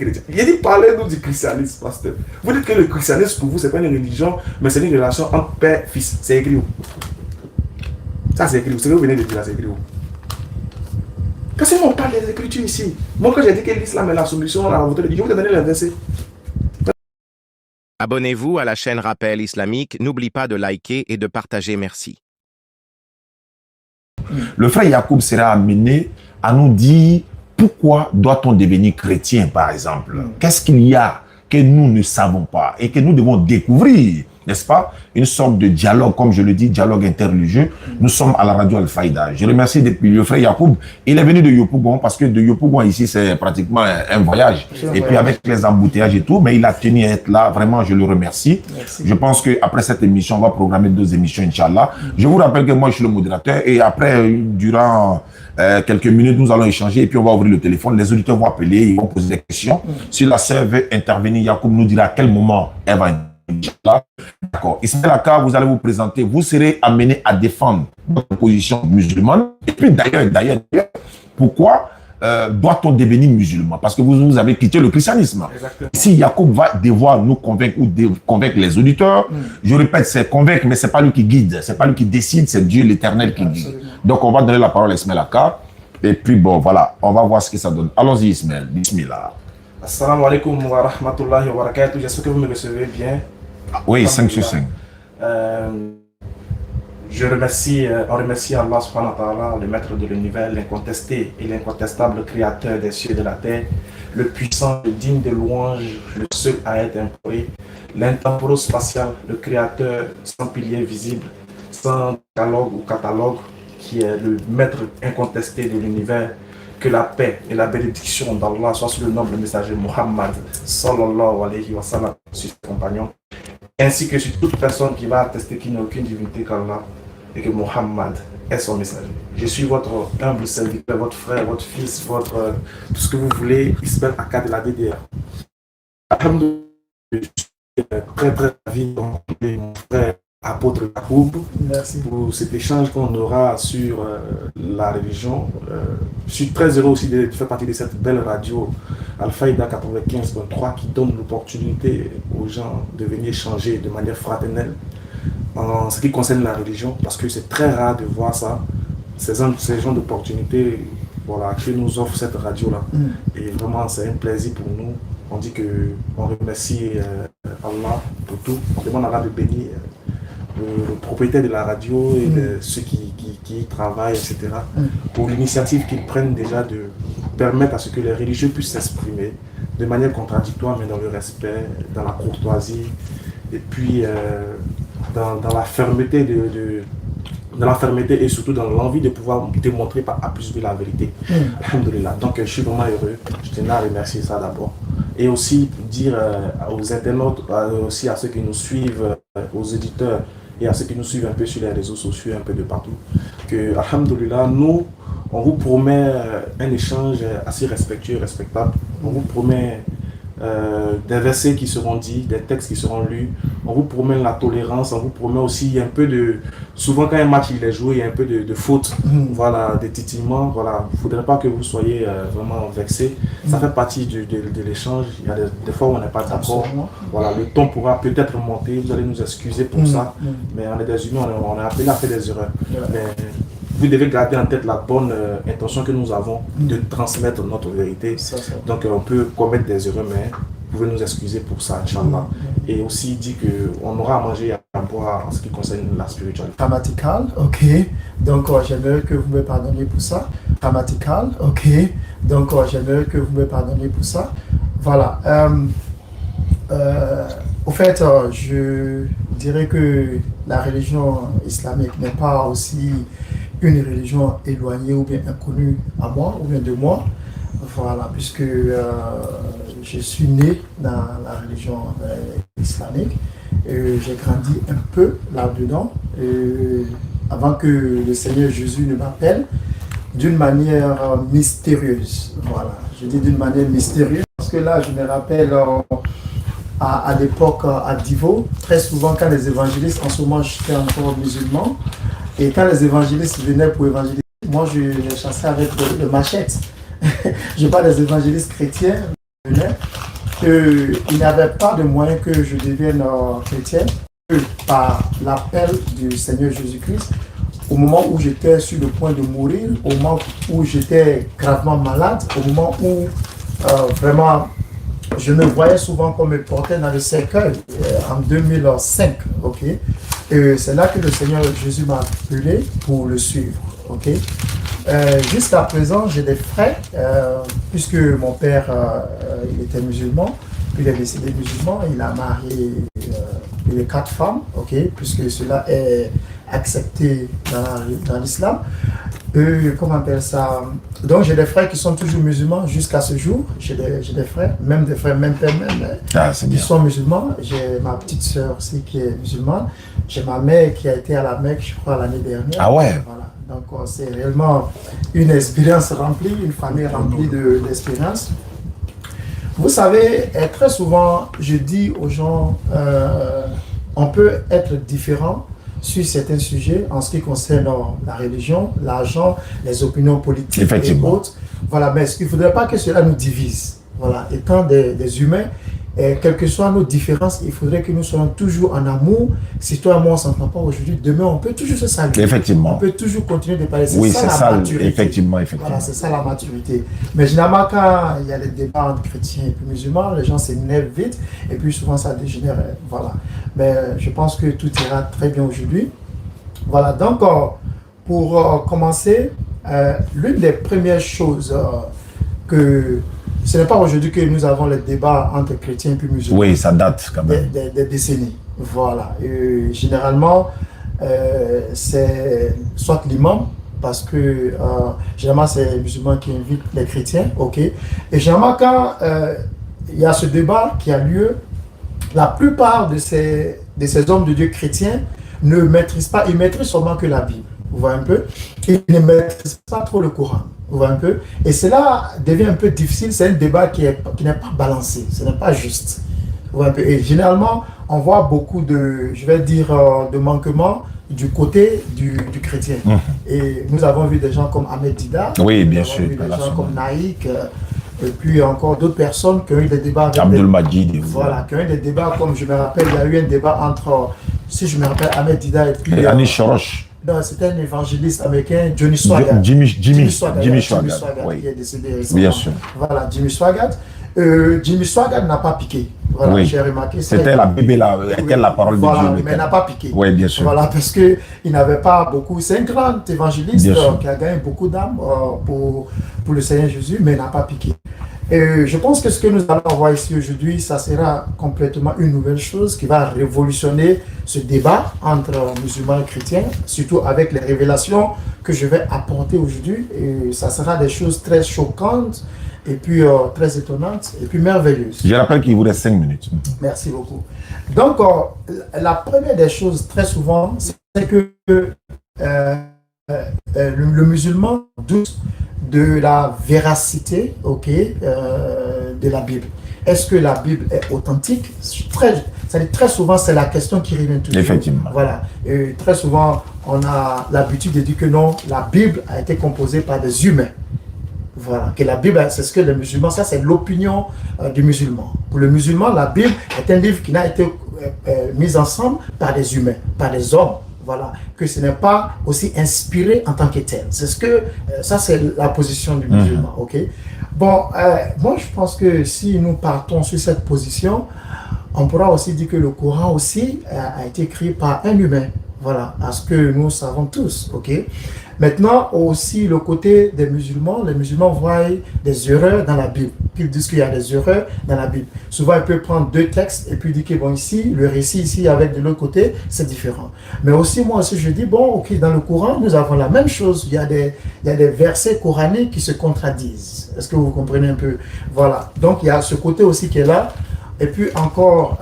chrétien. Il dit, parlez-nous du christianisme, pasteur. Vous dites que le christianisme, pour vous, ce n'est pas une religion, mais c'est une relation entre père et fils. C'est écrit où? Ça, c'est écrit où? Ce que vous venez de dire là, c'est écrit où? Parce qu'on parle des Écritures ici. Moi, quand j'ai dit que l'islam est la solution à la volonté de Dieu, je vais te donner les versets. Abonnez-vous à la chaîne Rappel Islamique. N'oublie pas de liker et de partager. Merci. Le frère Yacoub sera amené à nous dire pourquoi doit-on devenir chrétien, par exemple. Qu'est-ce qu'il y a que nous ne savons pas et que nous devons découvrir, n'est-ce pas? Une sorte de dialogue, comme je le dis, dialogue interreligieux. Nous sommes à la radio Al-Faïda. Je remercie depuis le frère Yacoub. Il est venu de Yopougon parce que de Yopougon ici, c'est pratiquement un voyage. Et puis avec les embouteillages et tout, mais il a tenu à être là. Vraiment, je le remercie. Merci. Je pense qu'après cette émission, on va programmer 2 émissions, Inch'Allah. Je vous rappelle que moi, je suis le modérateur et après, durant quelques minutes, nous allons échanger et puis on va ouvrir le téléphone. Les auditeurs vont appeler, ils vont poser des questions. Si la sœur veut intervenir, Yacoub nous dira à quel moment elle va intervenir. D'accord. Ismaël Aka, vous allez vous présenter. Vous serez amené à défendre votre position musulmane. Et puis d'ailleurs, pourquoi doit-on devenir musulman? Parce que vous avez quitté le christianisme. Exactement. Si Yacoub va devoir nous convaincre ou convaincre les auditeurs, je répète, c'est convaincre, mais c'est pas lui qui guide, c'est pas lui qui décide, c'est Dieu l'Éternel qui guide. Donc on va donner la parole à Ismaël Aka. Et puis bon, voilà, on va voir ce que ça donne. Allons-y Ismaël, bismillah. Assalamu alaikum wa rahmatullahi wa barakatuh. J'espère que vous me recevez bien. Oui, 5 sur 5. On remercie Allah subhanahu wa ta'ala, le maître de l'univers, l'incontesté et l'incontestable créateur des cieux et de la terre, le puissant, le digne de louange, le seul à être imploré, l'intemporel-spatial, le créateur sans pilier visible, sans dialogue ou catalogue, qui est le maître incontesté de l'univers. Que la paix et la bénédiction d'Allah soient sur le noble messager Muhammad sallallahu alayhi wa sallam, sur ses compagnons, ainsi que sur toute personne qui va attester qu'il n'y a aucune divinité qu'Allah et que Muhammad est son messager. Je suis votre humble serviteur, votre frère, votre fils, votre tout ce que vous voulez, Ismaël Aka de la DDR. Alhamdoulilah, je suis très ravi de rencontrer mon frère apôtre Yacoub. Merci pour cet échange qu'on aura sur la religion. Je suis très heureux aussi de faire partie de cette belle radio Al-Faïda 95.3 qui donne l'opportunité aux gens de venir échanger de manière fraternelle en ce qui concerne la religion, parce que c'est très rare de voir ça, ces gens d'opportunités, voilà, que nous offre cette radio-là. Et vraiment, c'est un plaisir pour nous. On dit qu'on remercie Allah pour tout. On demande à Allah de bénir le propriétaire de la radio et de ceux qui y travaillent, etc. Pour l'initiative qu'ils prennent déjà de permettre à ce que les religieux puissent s'exprimer de manière contradictoire, mais dans le respect, dans la courtoisie, et puis dans la fermeté dans la fermeté et surtout dans l'envie de pouvoir démontrer par A plus B la vérité. Alhamdoulilah. Donc je suis vraiment heureux. Je tenais à remercier ça d'abord. Et aussi dire aux internautes, aussi à ceux qui nous suivent, aux éditeurs et à ceux qui nous suivent un peu sur les réseaux sociaux, un peu de partout, que alhamdoulilah, nous, on vous promet un échange assez respectueux et respectable. On vous promet des versets qui seront dits, des textes qui seront lus. On vous promet la tolérance, on vous promet aussi un peu de... Souvent quand un match il est joué, il y a un peu de faute, voilà, des titillements. Voilà. Il ne faudrait pas que vous soyez vraiment vexés. Ça fait partie de l'échange. Il y a des fois où on n'est pas d'accord. Voilà, le ton pourra peut-être monter, vous allez nous excuser pour ça. Mais on est des humains, on est appelé à faire des erreurs. Mais vous devez garder en tête la bonne intention que nous avons de transmettre notre vérité. Donc on peut commettre des erreurs, mais vous pouvez nous excuser pour ça, Inch'Allah. Et aussi dit qu'on aura à manger et à boire en ce qui concerne la spiritualité. Grammatical, ok. Donc j'aimerais que vous me pardonniez pour ça. Grammatical, ok. Donc j'aimerais que vous me pardonniez pour ça. Voilà. Au fait, je dirais que la religion islamique n'est pas aussi une religion éloignée ou bien inconnue à moi ou bien de moi. Voilà, puisque je suis né dans la religion islamique et j'ai grandi un peu là-dedans avant que le Seigneur Jésus ne m'appelle d'une manière mystérieuse. Voilà, je dis d'une manière mystérieuse parce que là, je me rappelle à l'époque à Divo, très souvent quand les évangélistes, en ce moment j'étais encore musulman, et quand les évangélistes venaient pour évangéliser, moi je les chassais avec le machette. Je parle des évangélistes chrétiens, il n'y avait pas de moyen que je devienne chrétien que par l'appel du Seigneur Jésus-Christ. Au moment où j'étais sur le point de mourir, au moment où j'étais gravement malade, au moment où vraiment je me voyais souvent qu'on me portait dans le cercueil en 2005, ok. Et c'est là que le Seigneur Jésus m'a appelé pour le suivre, ok. Jusqu'à présent, j'ai des frères, puisque mon père il était musulman, puis il est décédé musulman, il a marié plus de 4 femmes, ok, puisque cela est accepté dans l'islam. Comment on appelle ça? Donc j'ai des frères qui sont toujours musulmans jusqu'à ce jour. J'ai des frères, même des frères, même père, même, qui sont musulmans. J'ai ma petite soeur aussi qui est musulmane. J'ai ma mère qui a été à la Mecque, je crois, l'année dernière. Ah ouais? Voilà. Donc c'est réellement une expérience remplie, une famille remplie d'expériences. Vous savez, très souvent, je dis aux gens, on peut être différent sur certains sujets en ce qui concerne la religion, l'argent, les opinions politiques et autres. Voilà, mais il ne faudrait pas que cela nous divise. Voilà, étant des humains, et quelles que soient nos différences, il faudrait que nous soyons toujours en amour. Si toi et moi on ne s'entend pas aujourd'hui, demain on peut toujours se saluer. Effectivement. On peut toujours continuer de parler. Oui, c'est ça, maturité. effectivement. Voilà, c'est ça la maturité. Mais généralement, quand il y a des débats entre chrétiens et musulmans, les gens s'énervent vite et puis souvent ça dégénère. Voilà. Mais je pense que tout ira très bien aujourd'hui. Voilà, donc pour commencer, l'une des premières choses que ce n'est pas aujourd'hui que nous avons les débats entre chrétiens et musulmans. Oui, ça date quand même. Des décennies. Voilà. Et généralement, c'est soit l'imam, parce que généralement c'est les musulmans qui invitent les chrétiens, ok. Et généralement quand il y a ce débat qui a lieu, la plupart de ces hommes de Dieu chrétiens ne maîtrisent pas, ils maîtrisent seulement que la Bible, vous voyez un peu. Ils ne maîtrisent pas trop le Coran, vous voyez un peu. Et cela devient un peu difficile, c'est un débat qui n'est pas balancé, ce n'est pas juste. Vous voyez un peu. Et généralement, on voit beaucoup de, je vais dire, de manquements du côté du chrétien. Et nous avons vu des gens comme Ahmed Dida, oui, bien sûr, des gens comme Naïk, et puis encore d'autres personnes qui ont eu des débats avec Abdul Majid. Voilà, qui ont eu des débats, comme je me rappelle, il y a eu un débat entre, si je me rappelle, Ahmed Dida et puis Anish Shorosh. Non, c'était un évangéliste américain, Johnny Swaggart. Jimmy Swaggart, oui. qui est décédé récemment. Bien sûr. Voilà, Jimmy Swaggart. Jimmy Swaggart n'a pas piqué. Voilà, oui. j'ai remarqué ça. C'était la Bible, la parole de Dieu. Mais n'a pas piqué. Oui, bien sûr. Voilà, parce qu'il n'avait pas beaucoup. C'est un grand évangéliste qui a gagné beaucoup d'âmes pour le Seigneur Jésus, mais n'a pas piqué. Et je pense que ce que nous allons voir ici aujourd'hui, ça sera complètement une nouvelle chose qui va révolutionner ce débat entre musulmans et chrétiens, surtout avec les révélations que je vais apporter aujourd'hui. Et ça sera des choses très choquantes, et puis très étonnantes, et puis merveilleuses. Je rappelle qu'il vous reste 5 minutes. Merci beaucoup. Donc, la première des choses, très souvent, c'est que le musulman doute de la véracité, ok, de la Bible. Est-ce que la Bible est authentique? Très souvent, c'est la question qui revient toujours. Effectivement. Voilà. Et très souvent, on a l'habitude de dire que non, la Bible a été composée par des humains. Voilà. Que la Bible, c'est ce que les musulmans, ça c'est l'opinion du musulman. Pour le musulman, la Bible est un livre qui n'a été mis ensemble par des humains, par des hommes. Voilà, que ce n'est pas aussi inspiré en tant que tel. C'est ce que, ça c'est la position du musulman, ok. Bon, moi je pense que si nous partons sur cette position, on pourra aussi dire que le Coran aussi a été écrit par un humain. Voilà, à ce que nous savons tous, ok. Maintenant, aussi le côté des musulmans, les musulmans voient des erreurs dans la Bible. Ils disent qu'il y a des erreurs dans la Bible. Souvent, ils peuvent prendre 2 textes et puis dire que bon, ici, le récit ici avec de l'autre côté, c'est différent. Mais aussi, moi aussi, je dis, bon, ok, dans le Coran, nous avons la même chose. Il y a des versets coraniques qui se contradisent. Est-ce que vous comprenez un peu? Voilà. Donc, il y a ce côté aussi qui est là. Et puis encore,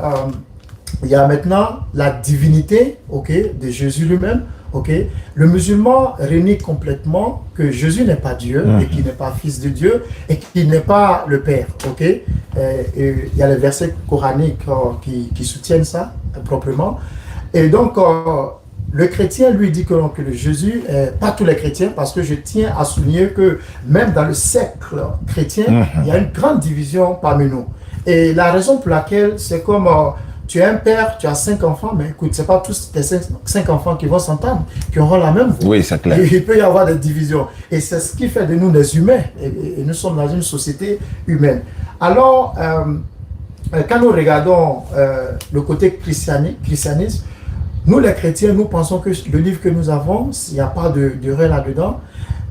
il y a maintenant la divinité, ok, de Jésus lui-même. Okay. Le musulman renie complètement que Jésus n'est pas Dieu et qu'il n'est pas fils de Dieu et qu'il n'est pas le Père. Okay. Et il y a les versets coraniques qui soutiennent ça proprement. Et donc, Le chrétien, lui, dit que le Jésus, pas tous les chrétiens, parce que je tiens à souligner que même dans le cercle chrétien, il y a une grande division parmi nous. Et la raison pour laquelle, c'est comme tu es un père, tu as 5 enfants, mais écoute, ce n'est pas tous tes 5 enfants qui vont s'entendre, qui auront la même voix. Oui, c'est clair. Il peut y avoir des divisions. Et c'est ce qui fait de nous des humains. Et nous sommes dans une société humaine. Alors, quand nous regardons le côté christianisme, nous les chrétiens, nous pensons que le livre que nous avons, il n'y a pas d'erreur là-dedans.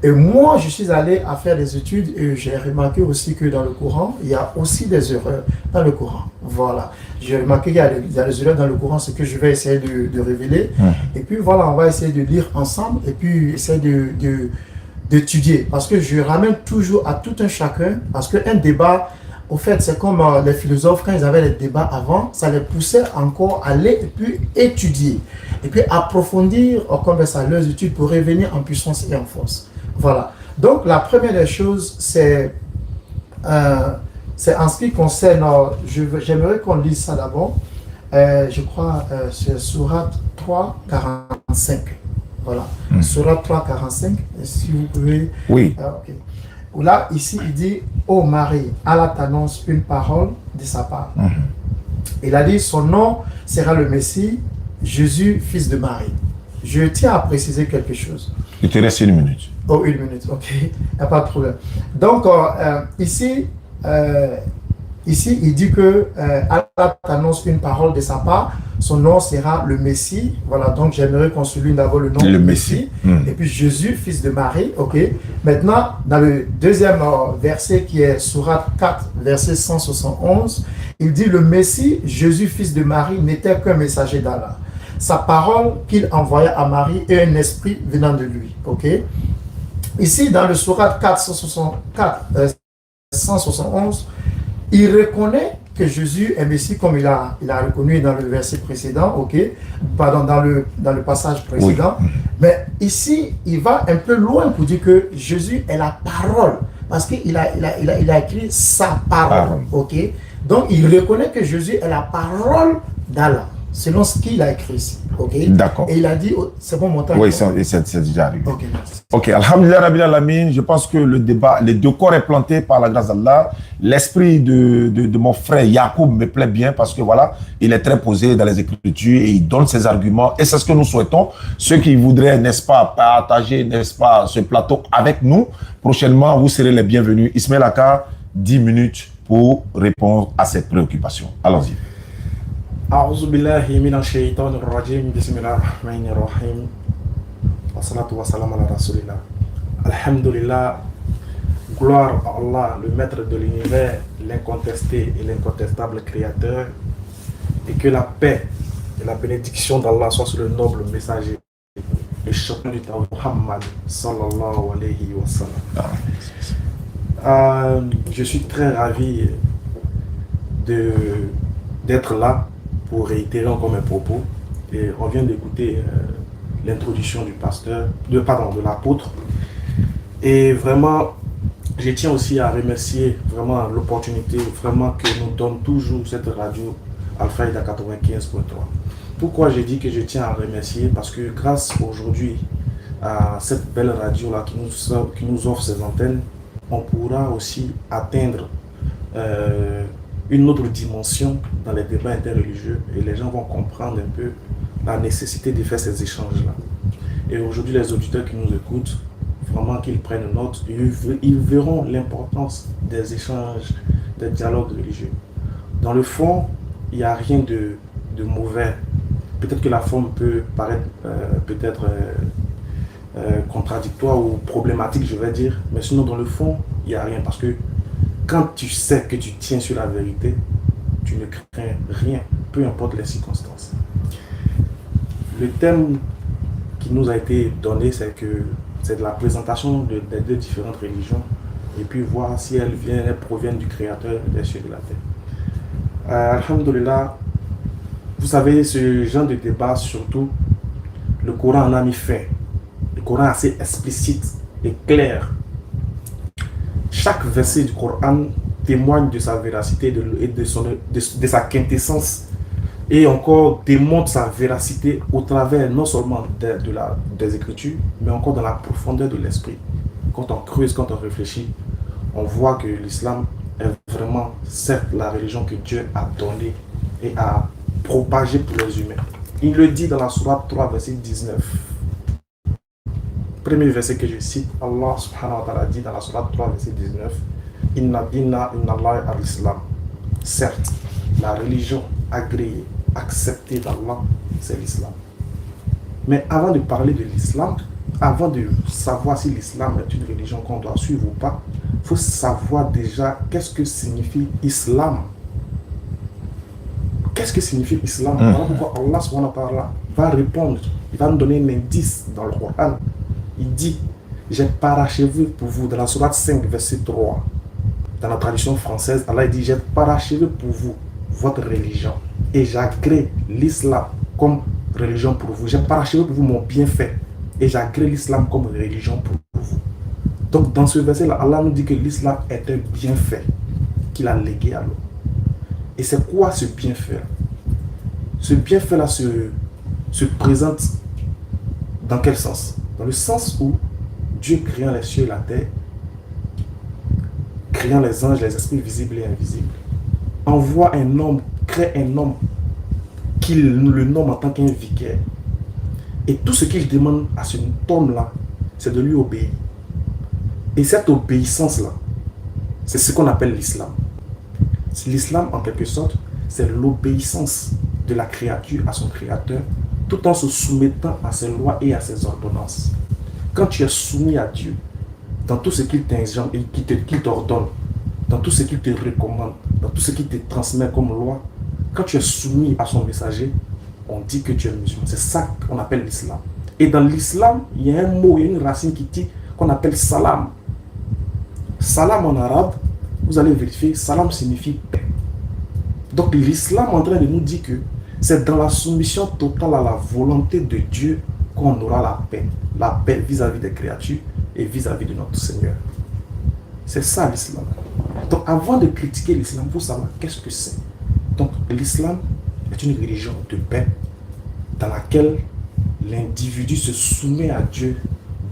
Et moi, je suis allé à faire des études et j'ai remarqué aussi que dans le Coran, il y a aussi des erreurs dans le Coran. Voilà. J'ai remarqué qu'il y a des erreurs dans le Coran, ce que je vais essayer de révéler. Et puis voilà, on va essayer de lire ensemble et puis essayer d'étudier. Parce que je ramène toujours à tout un chacun, parce qu'un débat, au fait, c'est comme les philosophes, quand ils avaient les débats avant, ça les poussait encore à aller et puis étudier. Et puis approfondir comme ça leurs études pour revenir en puissance et en force. Voilà. Donc, la première des choses, c'est en ce qui concerne, j'aimerais qu'on lise ça d'abord. Je crois, c'est Sourate 3, 45. Voilà. Sourate 3, 45. Si vous pouvez. Oui. Ok. Là, ici, il dit, ô Marie, Allah t'annonce une parole de sa part. Il a dit, son nom sera le Messie, Jésus, fils de Marie. Je tiens à préciser quelque chose. Il te reste 1 minute. Oh, 1 minute, ok, il n'y a pas de problème. Donc, ici, il dit que Allah t'annonce une parole de sa part, son nom sera le Messie. Voilà, donc j'aimerais qu'on souligne d'abord le nom Le du Messie. Et puis Jésus, fils de Marie, ok. Maintenant, dans le deuxième verset qui est Sourate 4, verset 171, il dit le Messie, Jésus, fils de Marie, n'était qu'un messager d'Allah. Sa parole qu'il envoya à Marie est un esprit venant de lui, ok. Ici, dans le Sourate 4, 171, il reconnaît que Jésus est Messie comme il a reconnu dans le verset précédent, ok, pardon, dans le passage précédent. Oui. Mais ici, il va un peu loin pour dire que Jésus est la parole, parce qu'il a écrit sa parole, ok. Donc, il reconnaît que Jésus est la parole d'Allah, selon ce qu'il a écrit ici, ok. D'accord. Et il a dit, c'est bon, mon temps. Oui, c'est déjà arrivé. Ok, merci. Ok, Alhamdulillah Rabbil Alamin, je pense que le débat, les deux corps est planté par la grâce d'Allah. L'esprit de mon frère Yacoub me plaît bien parce que voilà, il est très posé dans les Écritures et il donne ses arguments et c'est ce que nous souhaitons. Ceux qui voudraient, n'est-ce pas, partager, n'est-ce pas, ce plateau avec nous, prochainement, vous serez les bienvenus. Ismaël Aka, 10 minutes pour répondre à cette préoccupation. Allons-y. أعوذ بالله من الشيطان الرجيم بسم الله الرحمن الرحيم والصلاة والسلام على رسول الله الحمد لله gloire à Allah le maître de l'univers l'incontesté et l'incontestable créateur et que la paix et la bénédiction d'Allah soient sur le noble messager et champion du Tawhid Muhammad sallallahu alayhi wa sallam. Je suis très ravi d'être là pour réitérer encore mes propos. Et on vient d'écouter l'introduction du pasteur, de l'apôtre. Et vraiment, je tiens aussi à remercier vraiment l'opportunité vraiment que nous donne toujours cette radio Al-Fayda 95.3. Pourquoi je dis que je tiens à remercier? Parce que grâce aujourd'hui à cette belle radio-là qui nous offre ces antennes, on pourra aussi atteindre une autre dimension dans les débats interreligieux et les gens vont comprendre un peu la nécessité de faire ces échanges-là. Et aujourd'hui, les auditeurs qui nous écoutent, vraiment qu'ils prennent note, ils verront l'importance des échanges, des dialogues religieux. Dans le fond, il n'y a rien de mauvais. Peut-être que la forme peut paraître contradictoire ou problématique, je vais dire, mais sinon dans le fond, il n'y a rien parce que quand tu sais que tu tiens sur la vérité, tu ne crains rien, peu importe les circonstances. Le thème qui nous a été donné, c'est de la présentation des deux différentes religions et puis voir si elles proviennent du Créateur des cieux et de la terre. Alhamdulillah, vous savez, ce genre de débat, surtout, le Coran en a mis fin. Le Coran est assez explicite et clair. Chaque verset du Coran témoigne de sa véracité et de sa quintessence et encore démontre sa véracité au travers non seulement des Écritures, mais encore dans la profondeur de l'esprit. Quand on creuse, quand on réfléchit, on voit que l'islam est vraiment, certes, la religion que Dieu a donnée et a propagée pour les humains. Il le dit dans la sourate 3, verset 19. Premier verset que je cite, Allah subhanahu wa ta'ala dit dans la sourate 3, verset 19, Inna dina inna Allah al-Islam. Certes, la religion agréée, acceptée d'Allah, c'est l'islam. Mais avant de parler de l'islam, avant de savoir si l'islam est une religion qu'on doit suivre ou pas, il faut savoir déjà qu'est-ce que signifie islam. Qu'est-ce que signifie islam? Voilà pourquoi Allah subhanahu wa ta'ala va répondre, il va nous donner un indice dans le Coran. Il dit, j'ai parachevé pour vous, dans la sourate 5, verset 3. Dans la tradition française, Allah dit, j'ai parachevé pour vous votre religion et j'agrée l'islam comme religion pour vous. J'ai parachevé pour vous mon bienfait et j'agrée l'islam comme religion pour vous. Donc dans ce verset-là, Allah nous dit que l'islam est un bienfait qu'il a légué à l'homme. Et c'est quoi ce bienfait-là? Ce bienfait-là se présente dans quel sens? Dans le sens où Dieu créant les cieux et la terre, créant les anges, les esprits visibles et invisibles, envoie un homme, crée un homme qu'il le nomme en tant qu'un vicaire. Et tout ce qu'il demande à cet homme-là, c'est de lui obéir. Et cette obéissance-là, c'est ce qu'on appelle l'islam. L'islam, en quelque sorte, c'est l'obéissance de la créature à son créateur, tout en se soumettant à ses lois et à ses ordonnances. Quand tu es soumis à Dieu, dans tout ce qu'il t'injonge et qu'il t'ordonne, dans tout ce qu'il te recommande, dans tout ce qu'il te transmet comme loi, quand tu es soumis à son messager, on dit que tu es musulman. C'est ça qu'on appelle l'islam. Et dans l'islam, il y a un mot, il y a une racine qui dit qu'on appelle salam. Salam en arabe, vous allez vérifier, salam signifie paix. Donc l'islam est en train de nous dire que c'est dans la soumission totale à la volonté de Dieu qu'on aura la paix vis-à-vis des créatures et vis-à-vis de notre Seigneur. C'est ça l'islam. Donc avant de critiquer l'islam, il faut savoir qu'est-ce que c'est. Donc l'islam est une religion de paix dans laquelle l'individu se soumet à Dieu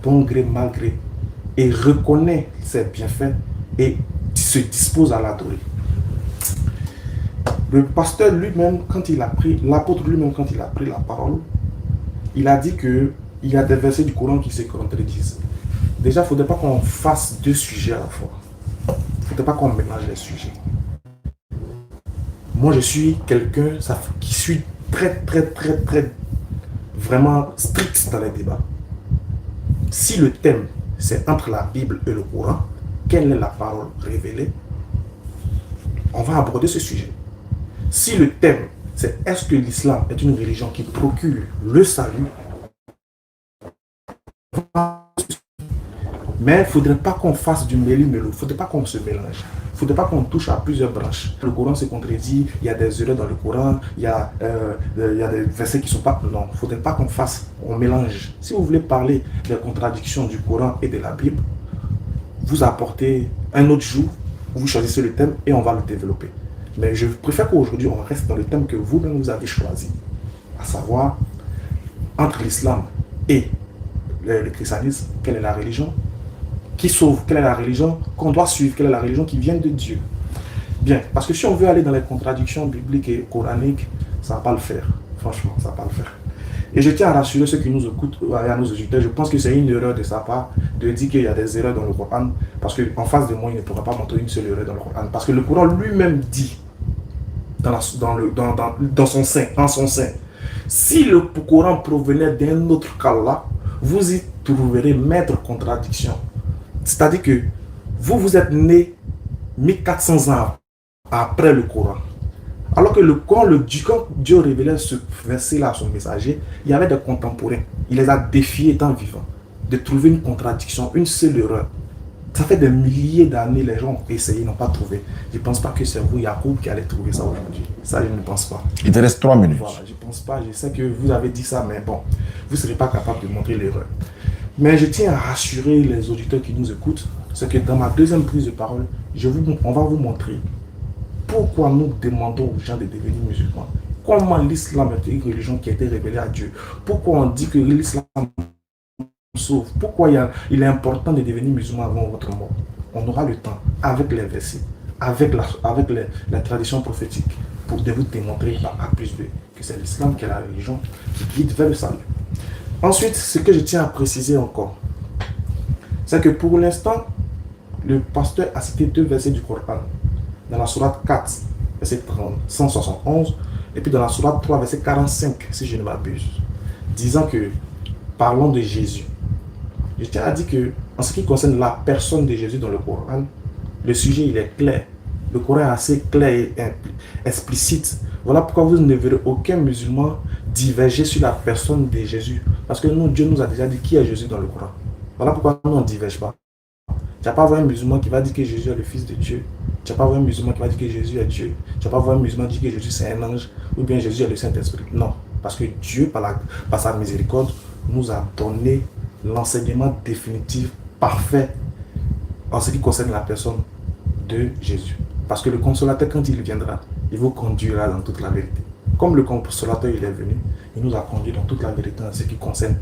bon gré, mal gré et reconnaît ses bienfaits et se dispose à l'adorer. Le pasteur lui-même, quand il a pris, l'apôtre lui-même, quand il a pris la parole, il a dit qu'il y a des versets du Coran qui se contredisent. Déjà, il ne faudrait pas qu'on fasse deux sujets à la fois. Il ne faudrait pas qu'on mélange les sujets. Moi, je suis quelqu'un qui suis très, vraiment strict dans les débats. Si le thème, c'est entre la Bible et le Coran, quelle est la parole révélée? On va aborder ce sujet. Si le thème, c'est est-ce que l'islam est une religion qui procure le salut? Mais il ne faudrait pas qu'on fasse du méli-mélo, il ne faudrait pas qu'on se mélange. Il ne faudrait pas qu'on touche à plusieurs branches. Le Coran se contredit, il y a des erreurs dans le Coran, il y a des versets qui ne sont pas... Non, il ne faudrait pas on mélange. Si vous voulez parler des contradictions du Coran et de la Bible, vous apportez un autre jour, vous choisissez le thème et on va le développer. Mais je préfère qu'aujourd'hui, on reste dans le thème que vous-même vous avez choisi. À savoir, entre l'islam et le christianisme, quelle est la religion qui sauve? Quelle est la religion qu'on doit suivre? Quelle est la religion qui vient de Dieu? Bien, parce que si on veut aller dans les contradictions bibliques et coraniques, ça ne va pas le faire. Franchement, ça ne va pas le faire. Et je tiens à rassurer ceux qui nous écoutent, à nos auditeurs, je pense que c'est une erreur de sa part de dire qu'il y a des erreurs dans le Coran, parce qu'en face de moi, il ne pourra pas montrer une seule erreur dans le Coran. Parce que le Coran lui-même dit, dans son sein, si le Coran provenait d'un autre qu'Allah, vous y trouverez maître contradiction. C'est-à-dire que vous êtes né 1400 ans après le Coran. Alors que quand Dieu révélait ce verset-là à son messager, il y avait des contemporains. Il les a défiés étant vivants de trouver une contradiction, une seule erreur. Ça fait des milliers d'années, les gens ont essayé, n'ont pas trouvé. Je ne pense pas que c'est vous, Yacoub, qui allez trouver ça aujourd'hui. Ça, je ne pense pas. Il te reste 3 minutes. Voilà, je ne pense pas. Je sais que vous avez dit ça, mais bon, vous ne serez pas capable de montrer l'erreur. Mais je tiens à rassurer les auditeurs qui nous écoutent, c'est que dans ma deuxième prise de parole, on va vous montrer pourquoi nous demandons aux gens de devenir musulmans comment l'islam est une religion qui a été révélée à Dieu. Pourquoi on dit que l'islam sauve. Pourquoi il est important de devenir musulman avant votre mort. On aura le temps, avec les versets, avec la tradition prophétique, pour de vous démontrer par A plus B que c'est l'islam qui est la religion qui guide vers le salut. Ensuite, ce que je tiens à préciser encore, c'est que pour l'instant, le pasteur a cité 2 versets du Coran. Dans la sourate 4, verset 171, et puis dans la sourate 3, verset 45, si je ne m'abuse, disant que, parlons de Jésus. Je tiens à dire que, en ce qui concerne la personne de Jésus dans le Coran, le sujet il est clair. Le Coran est assez clair et explicite. Voilà pourquoi vous ne verrez aucun musulman diverger sur la personne de Jésus. Parce que nous, Dieu nous a déjà dit qui est Jésus dans le Coran. Voilà pourquoi nous, on ne diverge pas. Tu n'as pas voir un musulman qui va dire que Jésus est le Fils de Dieu. Tu n'as pas voir un musulman qui va dire que Jésus est Dieu. Tu n'as pas voir un musulman qui dit que Jésus c'est un ange ou bien Jésus est le Saint-Esprit. Non. Parce que Dieu, par sa miséricorde, nous a donné l'enseignement définitif, parfait, en ce qui concerne la personne de Jésus. Parce que le consolateur, quand il viendra, il vous conduira dans toute la vérité. Comme le consolateur il est venu, il nous a conduit dans toute la vérité en ce qui concerne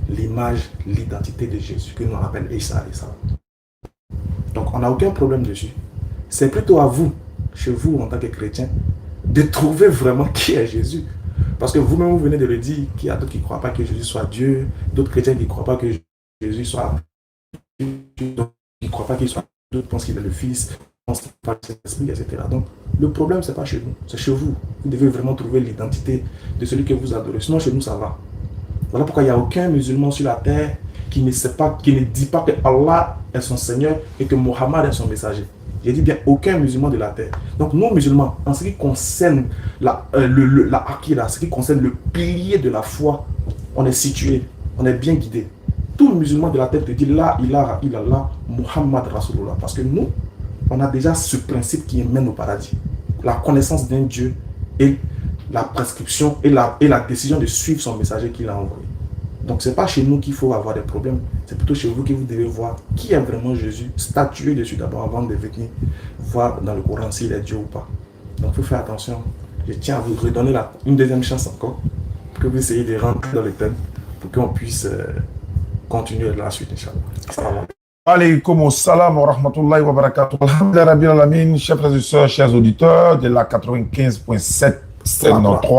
l'image, l'identité de Jésus, que nous on appelle Isa. Donc on n'a aucun problème dessus. C'est plutôt à vous, chez vous en tant que chrétien, de trouver vraiment qui est Jésus. Parce que vous-même, vous venez de le dire, qu'il y a d'autres qui ne croient pas que Jésus soit Dieu, d'autres chrétiens qui ne croient pas que Jésus soit Dieu, d'autres qui ne croient pas qu'il soit, d'autres pensent qu'il est le Fils, pensent qu'il n'est pas l'Esprit, etc. Donc, le problème, ce n'est pas chez nous, c'est chez vous. Vous devez vraiment trouver l'identité de celui que vous adorez. Sinon, chez nous, ça va. Voilà pourquoi il n'y a aucun musulman sur la terre qui ne sait pas, qui ne dit pas que Allah est son Seigneur et que Mohammed est son messager. J'ai dit bien aucun musulman de la terre. Donc nous musulmans, en ce qui concerne la akira, ce qui concerne le pilier de la foi, on est situé, on est bien guidé. Tout musulman de la terre te dit la ilaha illallah Muhammad Rasulullah. Parce que nous, on a déjà ce principe qui mène au paradis. La connaissance d'un Dieu et la prescription et la décision de suivre son messager qu'il a envoyé. Donc ce n'est pas chez nous qu'il faut avoir des problèmes, c'est plutôt chez vous que vous devez voir qui est vraiment Jésus, statuer dessus d'abord avant de venir voir dans le Coran s'il est Dieu ou pas. Donc il faut faire attention. Je tiens à vous redonner une deuxième chance encore, pour que vous essayiez de rentrer dans le thème, pour qu'on puisse continuer la suite, Inch'Allah. Alaykoum salam wa rahmatullahi wa barakatuh. Alhamdulillah Rabbil Alamin, chers frères et sœurs, chers auditeurs de la 95.7 93.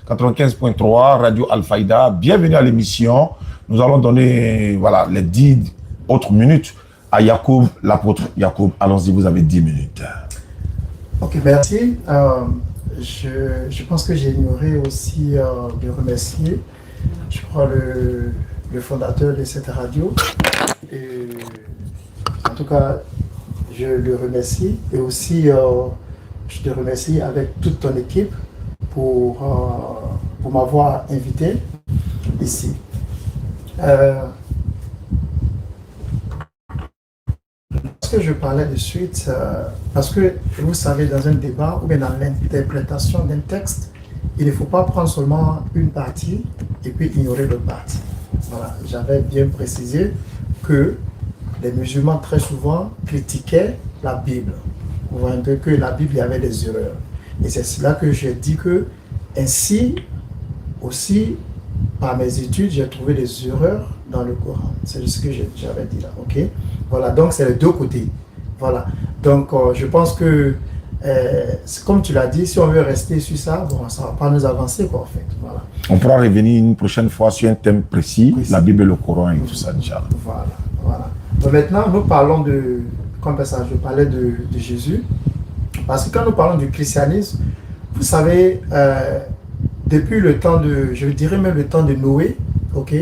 95.3 Radio Al-Faïda, bienvenue à l'émission. Nous allons donner les 10 autres minutes à Yacoub, l'apôtre Yacoub. Allons-y, vous avez 10 minutes. Ok, merci. Je pense que j'ai ignoré aussi de remercier, je crois, le fondateur de cette radio. Et, en tout cas, je le remercie. Et aussi, je te remercie avec toute ton équipe pour m'avoir invité ici. Parce que je parlais de suite, parce que vous savez, dans un débat ou bien dans l'interprétation d'un texte, il ne faut pas prendre seulement une partie et puis ignorer l'autre partie. Voilà, j'avais bien précisé que les musulmans très souvent critiquaient la Bible. On voit un peu que la Bible, il y avait des erreurs. Et c'est cela que j'ai dit que, ainsi, aussi, par mes études, j'ai trouvé des erreurs dans le Coran. C'est ce que j'avais dit là, ok? Voilà, donc c'est les deux côtés. Voilà, donc je pense que, comme tu l'as dit, si on veut rester sur ça, bon, ça ne va pas nous avancer, quoi, en fait. Voilà. On pourra revenir une prochaine fois sur un thème précis, la Bible et le Coran et tout ça, Inch'Allah. Voilà, voilà. Donc maintenant, nous parlons de, comme ça, je parlais de Jésus. Parce que quand nous parlons du christianisme, vous savez, depuis le temps de, je dirais même le temps de Noé, ok,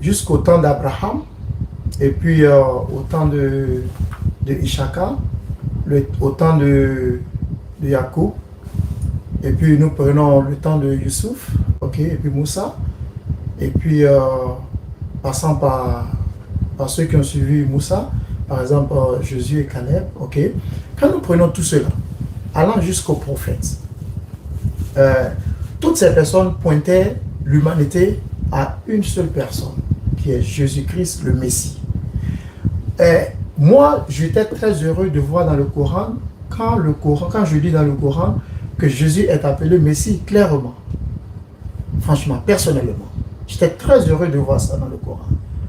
jusqu'au temps d'Abraham, et puis au temps de Ishaka, au temps de Jacob, et puis nous prenons le temps de Youssouf, ok, et puis Moussa, et puis passant par ceux qui ont suivi Moussa, par exemple Jésus et Caleb, ok. Quand nous prenons tout cela, allant jusqu'aux prophètes, toutes ces personnes pointaient l'humanité à une seule personne, qui est Jésus-Christ, le Messie. Et moi, j'étais très heureux de voir dans le Coran, quand je lis dans le Coran, que Jésus est appelé Messie, clairement. Franchement, personnellement. J'étais très heureux de voir ça dans le Coran.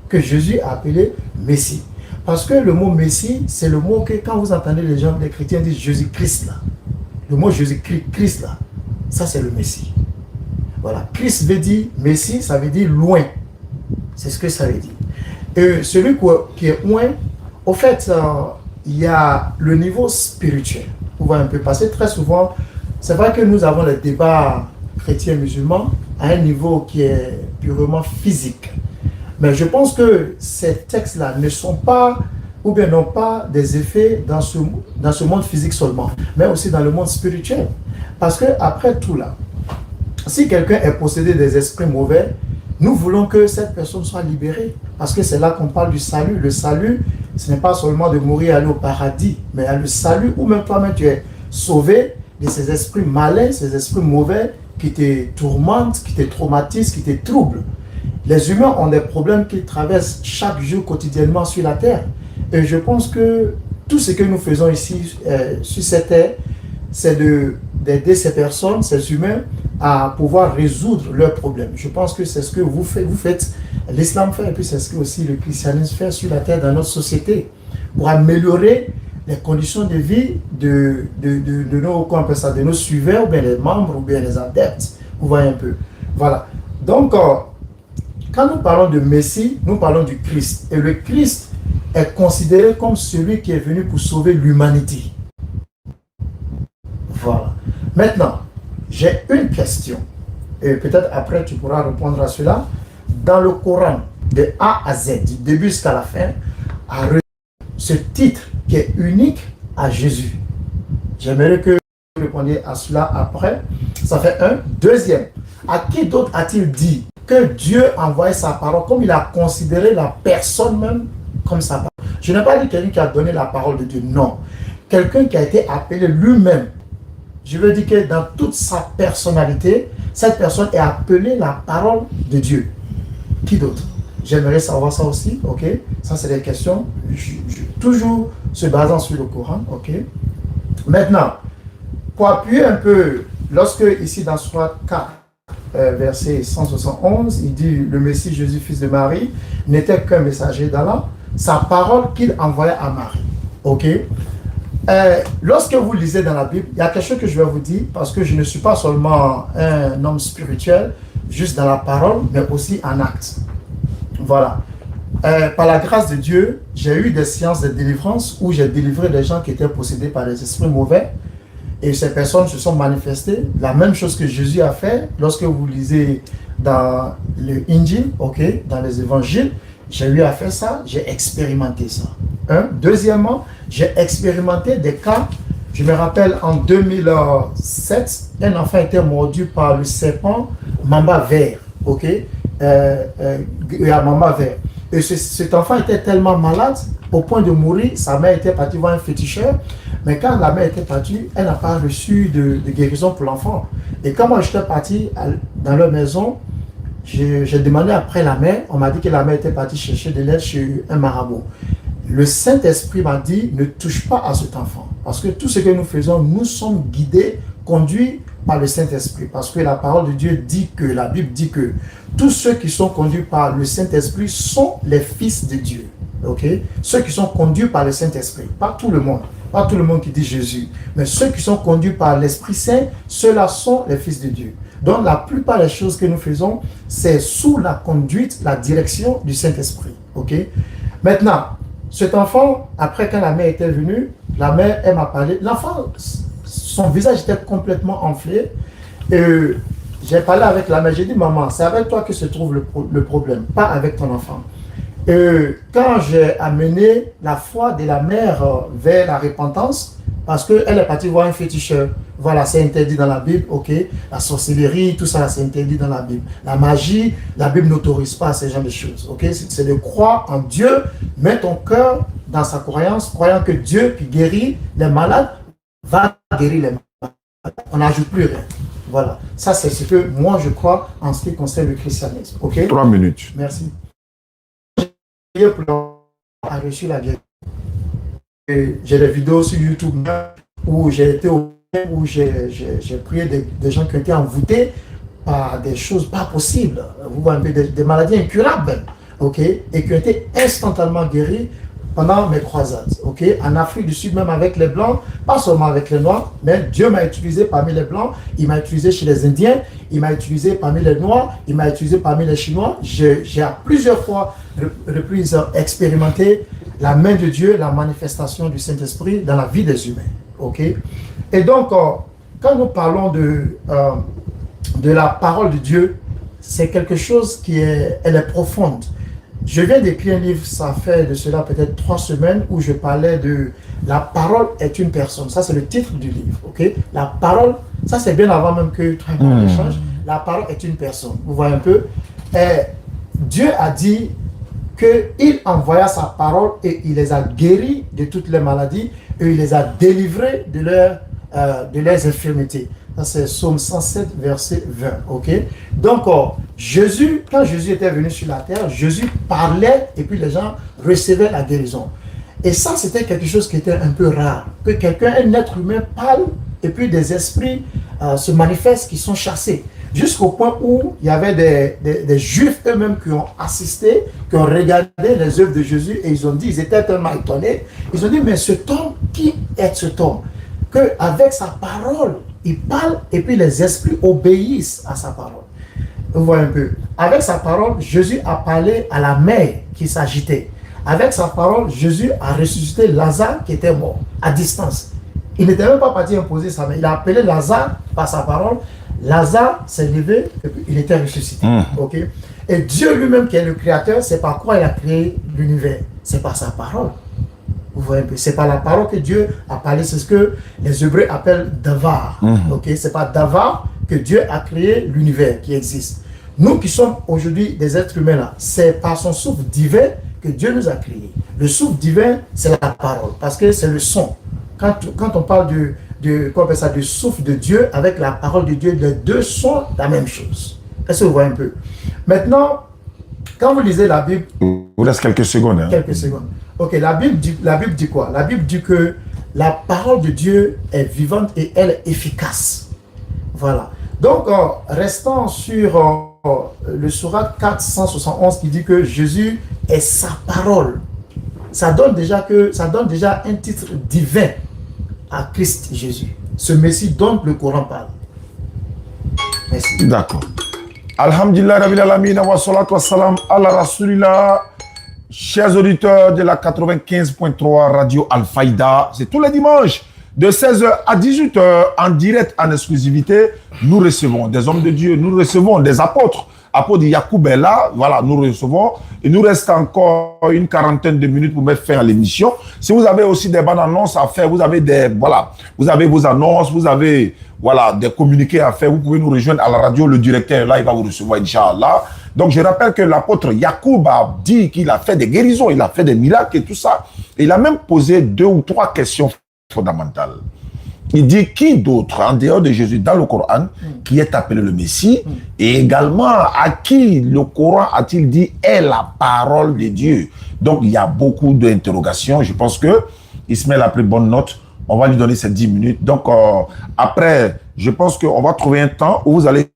Que Jésus a appelé Messie. Parce que le mot Messie, c'est le mot que quand vous entendez les gens, les chrétiens disent Jésus-Christ là. Le mot Jésus-Christ là, ça c'est le Messie. Voilà, Christ veut dire Messie, ça veut dire loin. C'est ce que ça veut dire. Et celui qui est loin, au fait, il y a le niveau spirituel. On va un peu passer très souvent. C'est vrai que nous avons les débats chrétiens-musulmans à un niveau qui est purement physique. Mais je pense que ces textes-là ne sont pas, ou bien n'ont pas des effets dans ce monde physique seulement, mais aussi dans le monde spirituel. Parce que après tout là, si quelqu'un est possédé des esprits mauvais, nous voulons que cette personne soit libérée. Parce que c'est là qu'on parle du salut. Le salut, ce n'est pas seulement de mourir et aller au paradis, mais il y a le salut où même toi-même tu es sauvé de ces esprits malins, ces esprits mauvais qui te tourmentent, qui te traumatisent, qui te troublent. Les humains ont des problèmes qu'ils traversent chaque jour quotidiennement sur la terre. Et je pense que tout ce que nous faisons ici sur cette terre, c'est d'aider ces personnes, ces humains, à pouvoir résoudre leurs problèmes. Je pense que c'est ce que vous faites, l'islam fait, et puis c'est ce que aussi le christianisme fait sur la terre dans notre société, pour améliorer les conditions de vie de nos suiveurs, ou bien les membres, ou bien les adeptes. Vous voyez un peu. Voilà. Donc, quand nous parlons de Messie, nous parlons du Christ. Et le Christ est considéré comme celui qui est venu pour sauver l'humanité. Voilà. Maintenant, j'ai une question. Et peut-être après tu pourras répondre à cela. Dans le Coran, de A à Z, du début jusqu'à la fin, a reçu ce titre qui est unique à Jésus. J'aimerais que vous répondiez à cela après. Ça fait un. Deuxième, à qui d'autre a-t-il dit que Dieu a envoyé sa parole, comme il a considéré la personne même comme sa parole? Je n'ai pas dit quelqu'un qui a donné la parole de Dieu, non. Quelqu'un qui a été appelé lui-même. Je veux dire que dans toute sa personnalité, cette personne est appelée la parole de Dieu. Qui d'autre? J'aimerais savoir ça aussi, ok? Ça, c'est des questions, toujours se basant sur le Coran, ok? Maintenant, pour appuyer un peu, lorsque ici dans Sourate 4, verset 171, il dit le Messie Jésus, fils de Marie, n'était qu'un messager d'Allah, sa parole qu'il envoyait à Marie. Ok? Lorsque vous lisez dans la Bible, il y a quelque chose que je vais vous dire, parce que je ne suis pas seulement un homme spirituel, juste dans la parole, mais aussi en acte. Voilà. Par la grâce de Dieu, j'ai eu des séances de délivrance où j'ai délivré des gens qui étaient possédés par des esprits mauvais. Et ces personnes se sont manifestées. La même chose que Jésus a fait lorsque vous lisez dans le Injil, okay, dans les évangiles, j'ai eu à faire ça, j'ai expérimenté ça. Deuxièmement, j'ai expérimenté des cas. Je me rappelle en 2007, un enfant était mordu par le serpent mamba vert. Ok, mamba vert. Et cet enfant était tellement malade au point de mourir. Sa mère était partie voir un féticheur. Mais quand la mère était partie, elle n'a pas reçu de guérison pour l'enfant. Et quand moi j'étais parti dans leur maison, j'ai demandé après la mère. On m'a dit que la mère était partie chercher de l'aide chez un marabout. Le Saint-Esprit m'a dit, ne touche pas à cet enfant. Parce que tout ce que nous faisons, nous sommes guidés, conduits par le Saint-Esprit. Parce que la parole de Dieu dit que, la Bible dit que tous ceux qui sont conduits par le Saint-Esprit sont les fils de Dieu. Okay? Ceux qui sont conduits par le Saint-Esprit, pas tout le monde. Pas tout le monde qui dit Jésus. Mais ceux qui sont conduits par l'Esprit Saint, ceux-là sont les fils de Dieu. Donc la plupart des choses que nous faisons, c'est sous la conduite, la direction du Saint-Esprit. Okay? Maintenant, cet enfant, après quand la mère était venue, la mère, elle m'a parlé. L'enfant, son visage était complètement enflé. Et j'ai parlé avec la mère. J'ai dit, maman, c'est avec toi que se trouve le problème, pas avec ton enfant. Quand j'ai amené la foi de la mère vers la repentance, parce qu'elle est partie voir un féticheur, voilà, c'est interdit dans la Bible, ok, la sorcellerie, tout ça, c'est interdit dans la Bible. La magie, la Bible n'autorise pas ces genre de choses, ok, c'est de croire en Dieu, mettre ton cœur dans sa croyance, croyant que Dieu qui guérit les malades, va guérir les malades. On n'ajoute plus rien. Voilà, ça c'est ce que moi je crois en ce qui concerne le christianisme, ok. 3 minutes. Merci. A reçu la guérison. J'ai des vidéos sur YouTube où j'ai été où j'ai prié des gens qui ont été envoûtés par des choses pas possibles, vous voyez un peu des maladies incurables, ok, et qui ont été instantanément guéris pendant mes croisades, ok, en Afrique du Sud, même avec les Blancs, pas seulement avec les Noirs, mais Dieu m'a utilisé parmi les Blancs, il m'a utilisé chez les Indiens, il m'a utilisé parmi les Noirs, il m'a utilisé parmi les Chinois. J'ai à plusieurs fois reprises expérimenté la main de Dieu, la manifestation du Saint-Esprit dans la vie des humains, ok. Et donc, quand nous parlons de la parole de Dieu, c'est quelque chose elle est profonde. Je viens d'écrire un livre, ça fait de cela peut-être 3 semaines, où je parlais de la parole est une personne. Ça, c'est le titre du livre, ok? La parole, ça c'est bien avant même que toi et moi on échange. La parole est une personne. Vous voyez un peu? Et Dieu a dit qu'il envoya sa parole et il les a guéris de toutes les maladies et il les a délivrés de leurs infirmités. Ça, c'est Psaume 107, verset 20. Ok? Donc, quand Jésus était venu sur la terre, Jésus parlait et puis les gens recevaient la guérison. Et ça, c'était quelque chose qui était un peu rare. Que un être humain parle et puis des esprits se manifestent qui sont chassés. Jusqu'au point où il y avait des Juifs eux-mêmes qui ont assisté, qui ont regardé les œuvres de Jésus et ils ont dit, ils étaient tellement étonnés, ils ont dit, mais cet homme, qui est cet homme? Qu'avec sa parole, il parle et puis les esprits obéissent à sa parole. Vous voyez un peu. Avec sa parole, Jésus a parlé à la mer qui s'agitait. Avec sa parole, Jésus a ressuscité Lazare qui était mort à distance. Il n'était même pas parti imposer sa main. Il a appelé Lazare par sa parole. Lazare s'est levé et puis il était ressuscité. Okay? Et Dieu lui-même qui est le créateur, c'est par quoi il a créé l'univers. C'est par sa parole. Vous voyez un peu. C'est par la parole que Dieu a parlé. C'est ce que les Hébreux appellent Davar. Okay? C'est par Davar que Dieu a créé l'univers qui existe. Nous qui sommes aujourd'hui des êtres humains là, c'est par son souffle divin que Dieu nous a créés. Le souffle divin, c'est la parole, parce que c'est le son. Quand on parle du souffle de Dieu avec la parole de Dieu, les deux sont la même chose. Est-ce que vous voyez un peu? Maintenant, quand vous lisez la Bible... Il vous reste quelques secondes. Hein? Quelques secondes. Ok, la Bible dit quoi? La Bible dit que la parole de Dieu est vivante et elle est efficace. Voilà. Donc, restons sur le Sourate 471 qui dit que Jésus est sa parole. Ça donne déjà un titre divin à Christ Jésus. Ce Messie dont le Coran parle. Merci. D'accord. Alhamdulillah Rabbil Alamin wa salatu wa salam ala Rasulillah. Chers auditeurs de la 95.3 Radio Al-Faïda, c'est tous les dimanches de 16h à 18h en direct, en exclusivité. Nous recevons des hommes de Dieu, nous recevons des apôtres. Apôtre Yacoub est là, voilà, nous recevons. Il nous reste encore une quarantaine de minutes pour mettre fin à l'émission. Si vous avez aussi des bonnes annonces à faire, vous avez vos annonces, vous avez, des communiqués à faire, vous pouvez nous rejoindre à la radio. Le directeur est là, il va vous recevoir, Inch'Allah. Donc, je rappelle que l'apôtre Yacoub a dit qu'il a fait des guérisons, il a fait des miracles et tout ça. Et il a même posé 2 ou 3 questions fondamentales. Il dit qui d'autre, en dehors de Jésus, dans le Coran, qui est appelé le Messie, et également à qui le Coran a-t-il dit est la parole de Dieu. Donc, il y a beaucoup d'interrogations. Je pense que Ismaël a pris bonne note. On va lui donner ces 10 minutes. Donc, après, je pense qu'on va trouver un temps où vous allez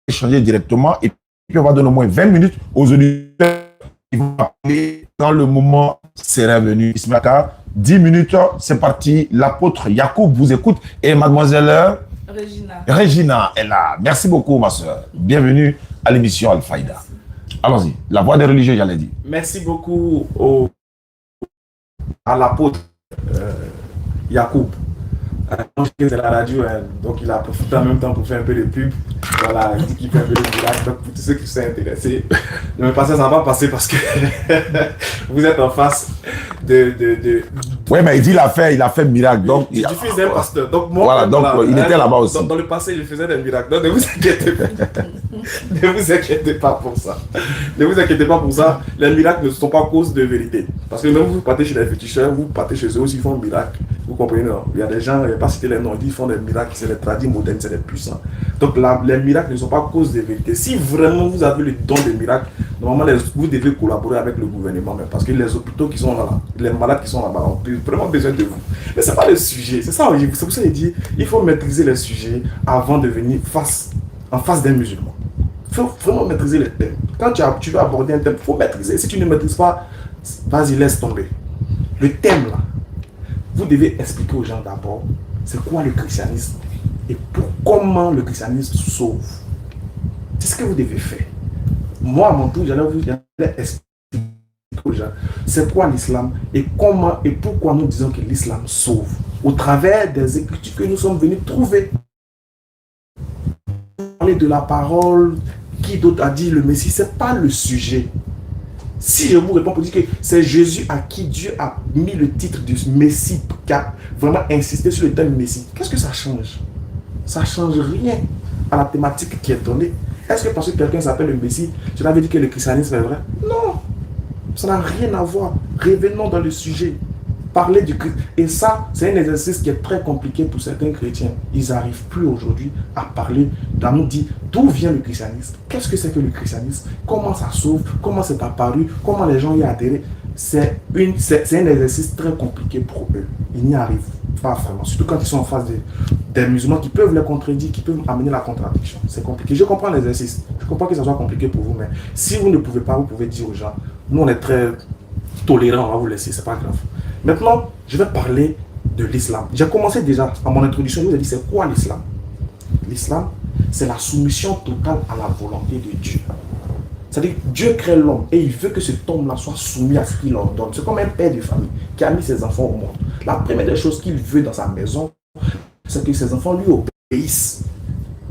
échanger directement et puis on va donner au moins 20 minutes aux auditeurs qui vont appeler dans le moment sera venu. Ismaël, 10 minutes, c'est parti. L'apôtre Yacoub vous écoute et mademoiselle Regina est là. Merci beaucoup, ma soeur. Bienvenue à l'émission Al-Faïda. Allons-y. La voix des religieux, j'allais dire. Merci beaucoup à l'apôtre Yacoub. C'est la radio, hein, donc il a profité en même temps pour faire un peu de pub. Voilà, il dit qu'il fait un peu de miracle. Donc pour tous ceux qui sont intéressés, ne me passez, ça va pas passer parce que vous êtes en face de... Oui, mais il dit il a fait miracle. Donc, je suis un pasteur. Donc moi, voilà, donc il était là-bas aussi. Dans le passé, il faisait des miracles. Donc ne vous inquiétez pas. Ne vous inquiétez pas pour ça. Ne vous inquiétez pas pour ça. Les miracles ne sont pas cause de vérité. Parce que même vous partez chez les féticheurs, vous partez chez eux aussi, ils font un miracle. Vous comprenez, non? Il y a des gens, il n'y a pas cité les noms, ils font des miracles, c'est des tradis modernes, c'est des puissants. Donc les miracles ne sont pas cause de vérité. Si vraiment vous avez le don des miracles, normalement vous devez collaborer avec le gouvernement, mais parce que les hôpitaux qui sont là, les malades qui sont là-bas ont vraiment besoin de vous. Mais ce n'est pas le sujet. C'est ça, c'est pour ça que je dis, il faut maîtriser les sujets avant de venir en face d'un musulman. Il faut vraiment maîtriser les thèmes. Quand tu veux aborder un thème, il faut maîtriser. Si tu ne maîtrises pas, vas-y, laisse tomber. Le thème là, vous devez expliquer aux gens d'abord c'est quoi le christianisme et comment le christianisme sauve. C'est ce que vous devez faire. Moi, à mon tour, j'allais expliquer aux gens c'est quoi l'islam et comment et pourquoi nous disons que l'islam sauve au travers des écritures que nous sommes venus trouver. Parler de la parole, qui d'autre a dit le Messie, ce n'est pas le sujet. Si je vous réponds pour dire que c'est Jésus à qui Dieu a mis le titre du Messie, qui a vraiment insisté sur le terme Messie, qu'est-ce que ça change? Ça ne change rien à la thématique qui est donnée. Est-ce que parce que quelqu'un s'appelle le Messie, cela veut dire que le christianisme est vrai? Non, ça n'a rien à voir. Revenons dans le sujet. Parler du Christ. Et ça, c'est un exercice qui est très compliqué pour certains chrétiens. Ils n'arrivent plus aujourd'hui à parler, à nous dire d'où vient le christianisme, qu'est-ce que c'est que le christianisme, comment ça sauve, comment c'est apparu, comment les gens y adhèrent. C'est un exercice très compliqué pour eux. Ils n'y arrivent pas vraiment. Surtout quand ils sont en face des musulmans qui peuvent les contredire, qui peuvent amener la contradiction. C'est compliqué. Je comprends l'exercice. Je comprends que ça soit compliqué pour vous, mais si vous ne pouvez pas, vous pouvez dire aux gens, nous on est très tolérants, on va vous laisser, c'est pas grave. Maintenant, je vais parler de l'islam. J'ai commencé déjà, à mon introduction, je vous ai dit c'est quoi l'islam? L'islam, c'est la soumission totale à la volonté de Dieu. C'est-à-dire que Dieu crée l'homme et il veut que cet homme-là soit soumis à ce qu'il ordonne. C'est comme un père de famille qui a mis ses enfants au monde. La première des choses qu'il veut dans sa maison, c'est que ses enfants lui obéissent.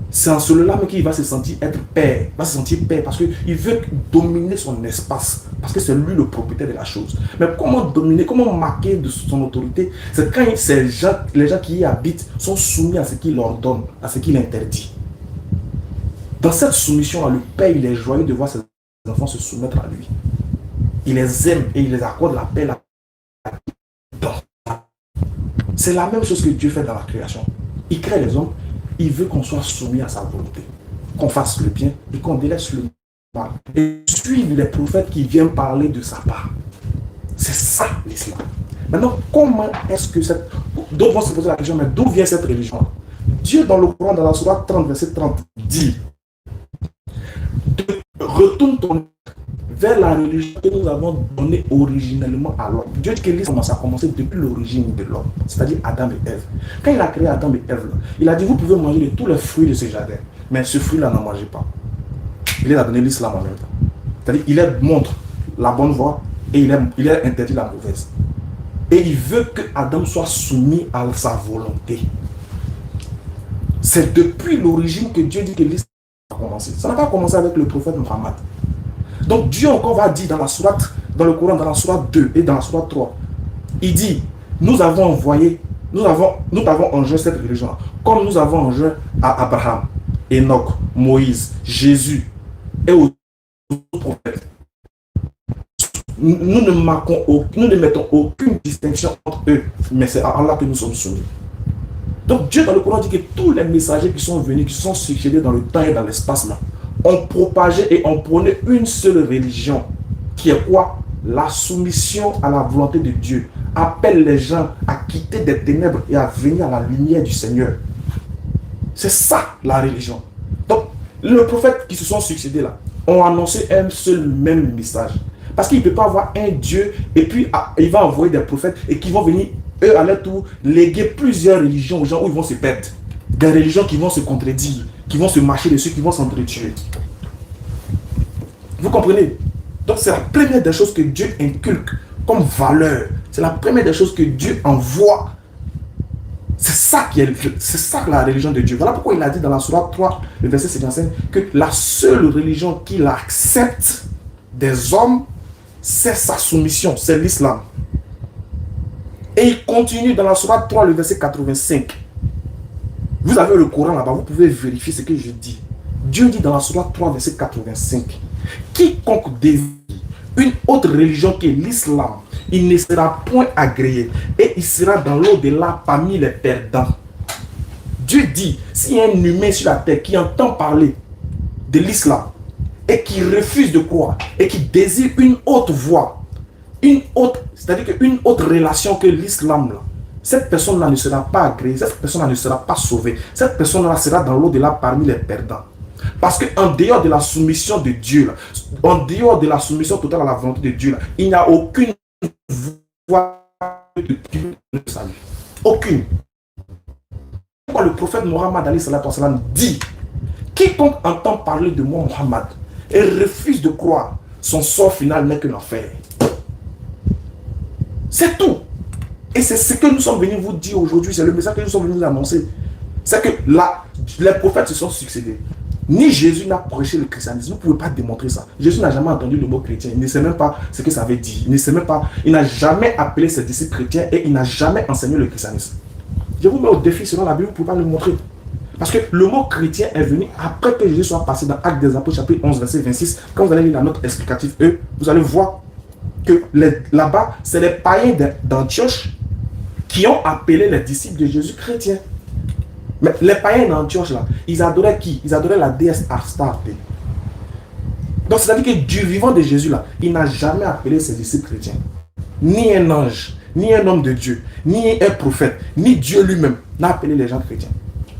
C'est en cela même qu'il va se sentir être père, va se sentir père parce qu'il veut dominer son espace, parce que c'est lui le propriétaire de la chose. Mais comment dominer, comment marquer de son autorité? C'est quand les gens qui y habitent sont soumis à ce qu'il ordonne, à ce qu'il interdit. Dans cette soumission-là, le père il est joyeux de voir ses enfants se soumettre à lui. Il les aime et il les accorde la paix. C'est la même chose que Dieu fait dans la création. Il crée les hommes. Il veut qu'on soit soumis à sa volonté, qu'on fasse le bien et qu'on délaisse le mal. Et suivre les prophètes qui viennent parler de sa part. C'est ça l'islam. Maintenant, comment est-ce que cette... D'autres vont se poser la question, mais d'où vient cette religion? Dieu dans le Coran, dans la sourate 30, verset 30, dit retourne ton vers la religion que nous avons donnée originellement à l'homme. Dieu dit que l'islam a commencé depuis l'origine de l'homme, c'est-à-dire Adam et Ève. Quand il a créé Adam et Ève, il a dit vous pouvez manger de tous les fruits de ce jardin, mais ce fruit-là n'en mangez pas. Il a donné l'islam en même temps. C'est-à-dire il montre la bonne voie et il a interdit la mauvaise. Et il veut que Adam soit soumis à sa volonté. C'est depuis l'origine que Dieu dit que l'islam a commencé. Ça n'a pas commencé avec le prophète Mohammed. Donc Dieu encore va dire dans la sourate, dans le Coran, dans la sourate 2 et dans la sourate 3, il dit, nous avons enjoint cette religion, comme nous avons enjoint à Abraham, Enoch, Moïse, Jésus et aux autres prophètes. Nous ne mettons aucune distinction entre eux, mais c'est à Allah que nous sommes soumis. Donc Dieu dans le Coran dit que tous les messagers qui sont venus, qui sont succédés dans le temps et dans l'espace là, ont propagé et ont prôné une seule religion, qui est quoi? La soumission à la volonté de Dieu. Appelle les gens à quitter des ténèbres et à venir à la lumière du Seigneur. C'est ça la religion. Donc, les prophètes qui se sont succédés là, ont annoncé un seul même message. Parce qu'il ne peut pas avoir un Dieu et puis il va envoyer des prophètes et qui vont venir, eux, à leur tour, léguer plusieurs religions aux gens où ils vont se perdre. Des religions qui vont se contredire, qui vont se marcher dessus, qui vont s'entretuer. Vous comprenez? Donc c'est la première des choses que Dieu inculque comme valeur. C'est la première des choses que Dieu envoie. C'est ça la religion de Dieu. Voilà pourquoi il a dit dans la sourate 3, le verset 55, que la seule religion qu'il accepte des hommes, c'est sa soumission, c'est l'islam. Et il continue dans la sourate 3, le verset 85. Vous avez le Coran là-bas, vous pouvez vérifier ce que je dis. Dieu dit dans la sourate 3, verset 85, quiconque dévie une autre religion qui est l'islam, il ne sera point agréé et il sera dans l'au-delà parmi les perdants. Dieu dit, s'il y a un humain sur la terre qui entend parler de l'islam et qui refuse de croire et qui désire une autre voie, une autre, c'est-à-dire qu'une autre relation que l'islam, cette personne-là ne sera pas agréée, cette personne-là ne sera pas sauvée, cette personne-là sera dans l'au-delà parmi les perdants. Parce qu'en dehors de la soumission de Dieu, en dehors de la soumission totale à la volonté de Dieu, il n'y a aucune voie de Dieu de salut. Aucune. Pourquoi le prophète Mohammed dit, quiconque entend parler de moi, Mohammed, et refuse de croire, son sort final n'est que l'enfer. C'est tout. Et c'est ce que nous sommes venus vous dire aujourd'hui, c'est le message que nous sommes venus vous annoncer. C'est que là, les prophètes se sont succédés. Ni Jésus n'a prêché le christianisme. Vous ne pouvez pas démontrer ça. Jésus n'a jamais entendu le mot chrétien. Il ne sait même pas ce que ça veut dire. Il ne sait même pas. Il n'a jamais appelé ses disciples chrétiens et il n'a jamais enseigné le christianisme. Je vous mets au défi selon la Bible, vous ne pouvez pas le montrer. Parce que le mot chrétien est venu après que Jésus soit passé dans Actes des Apôtres, chapitre 11, verset 26. Quand vous allez lire la note explicative E, vous allez voir que là-bas, c'est les païens d'Antioche qui ont appelé les disciples de Jésus chrétiens. Mais les païens d'Antioche, là, ils adoraient qui? Ils adoraient la déesse Astarte. Donc, c'est-à-dire que du vivant de Jésus, là, il n'a jamais appelé ses disciples chrétiens. Ni un ange, ni un homme de Dieu, ni un prophète, ni Dieu lui-même n'a appelé les gens chrétiens.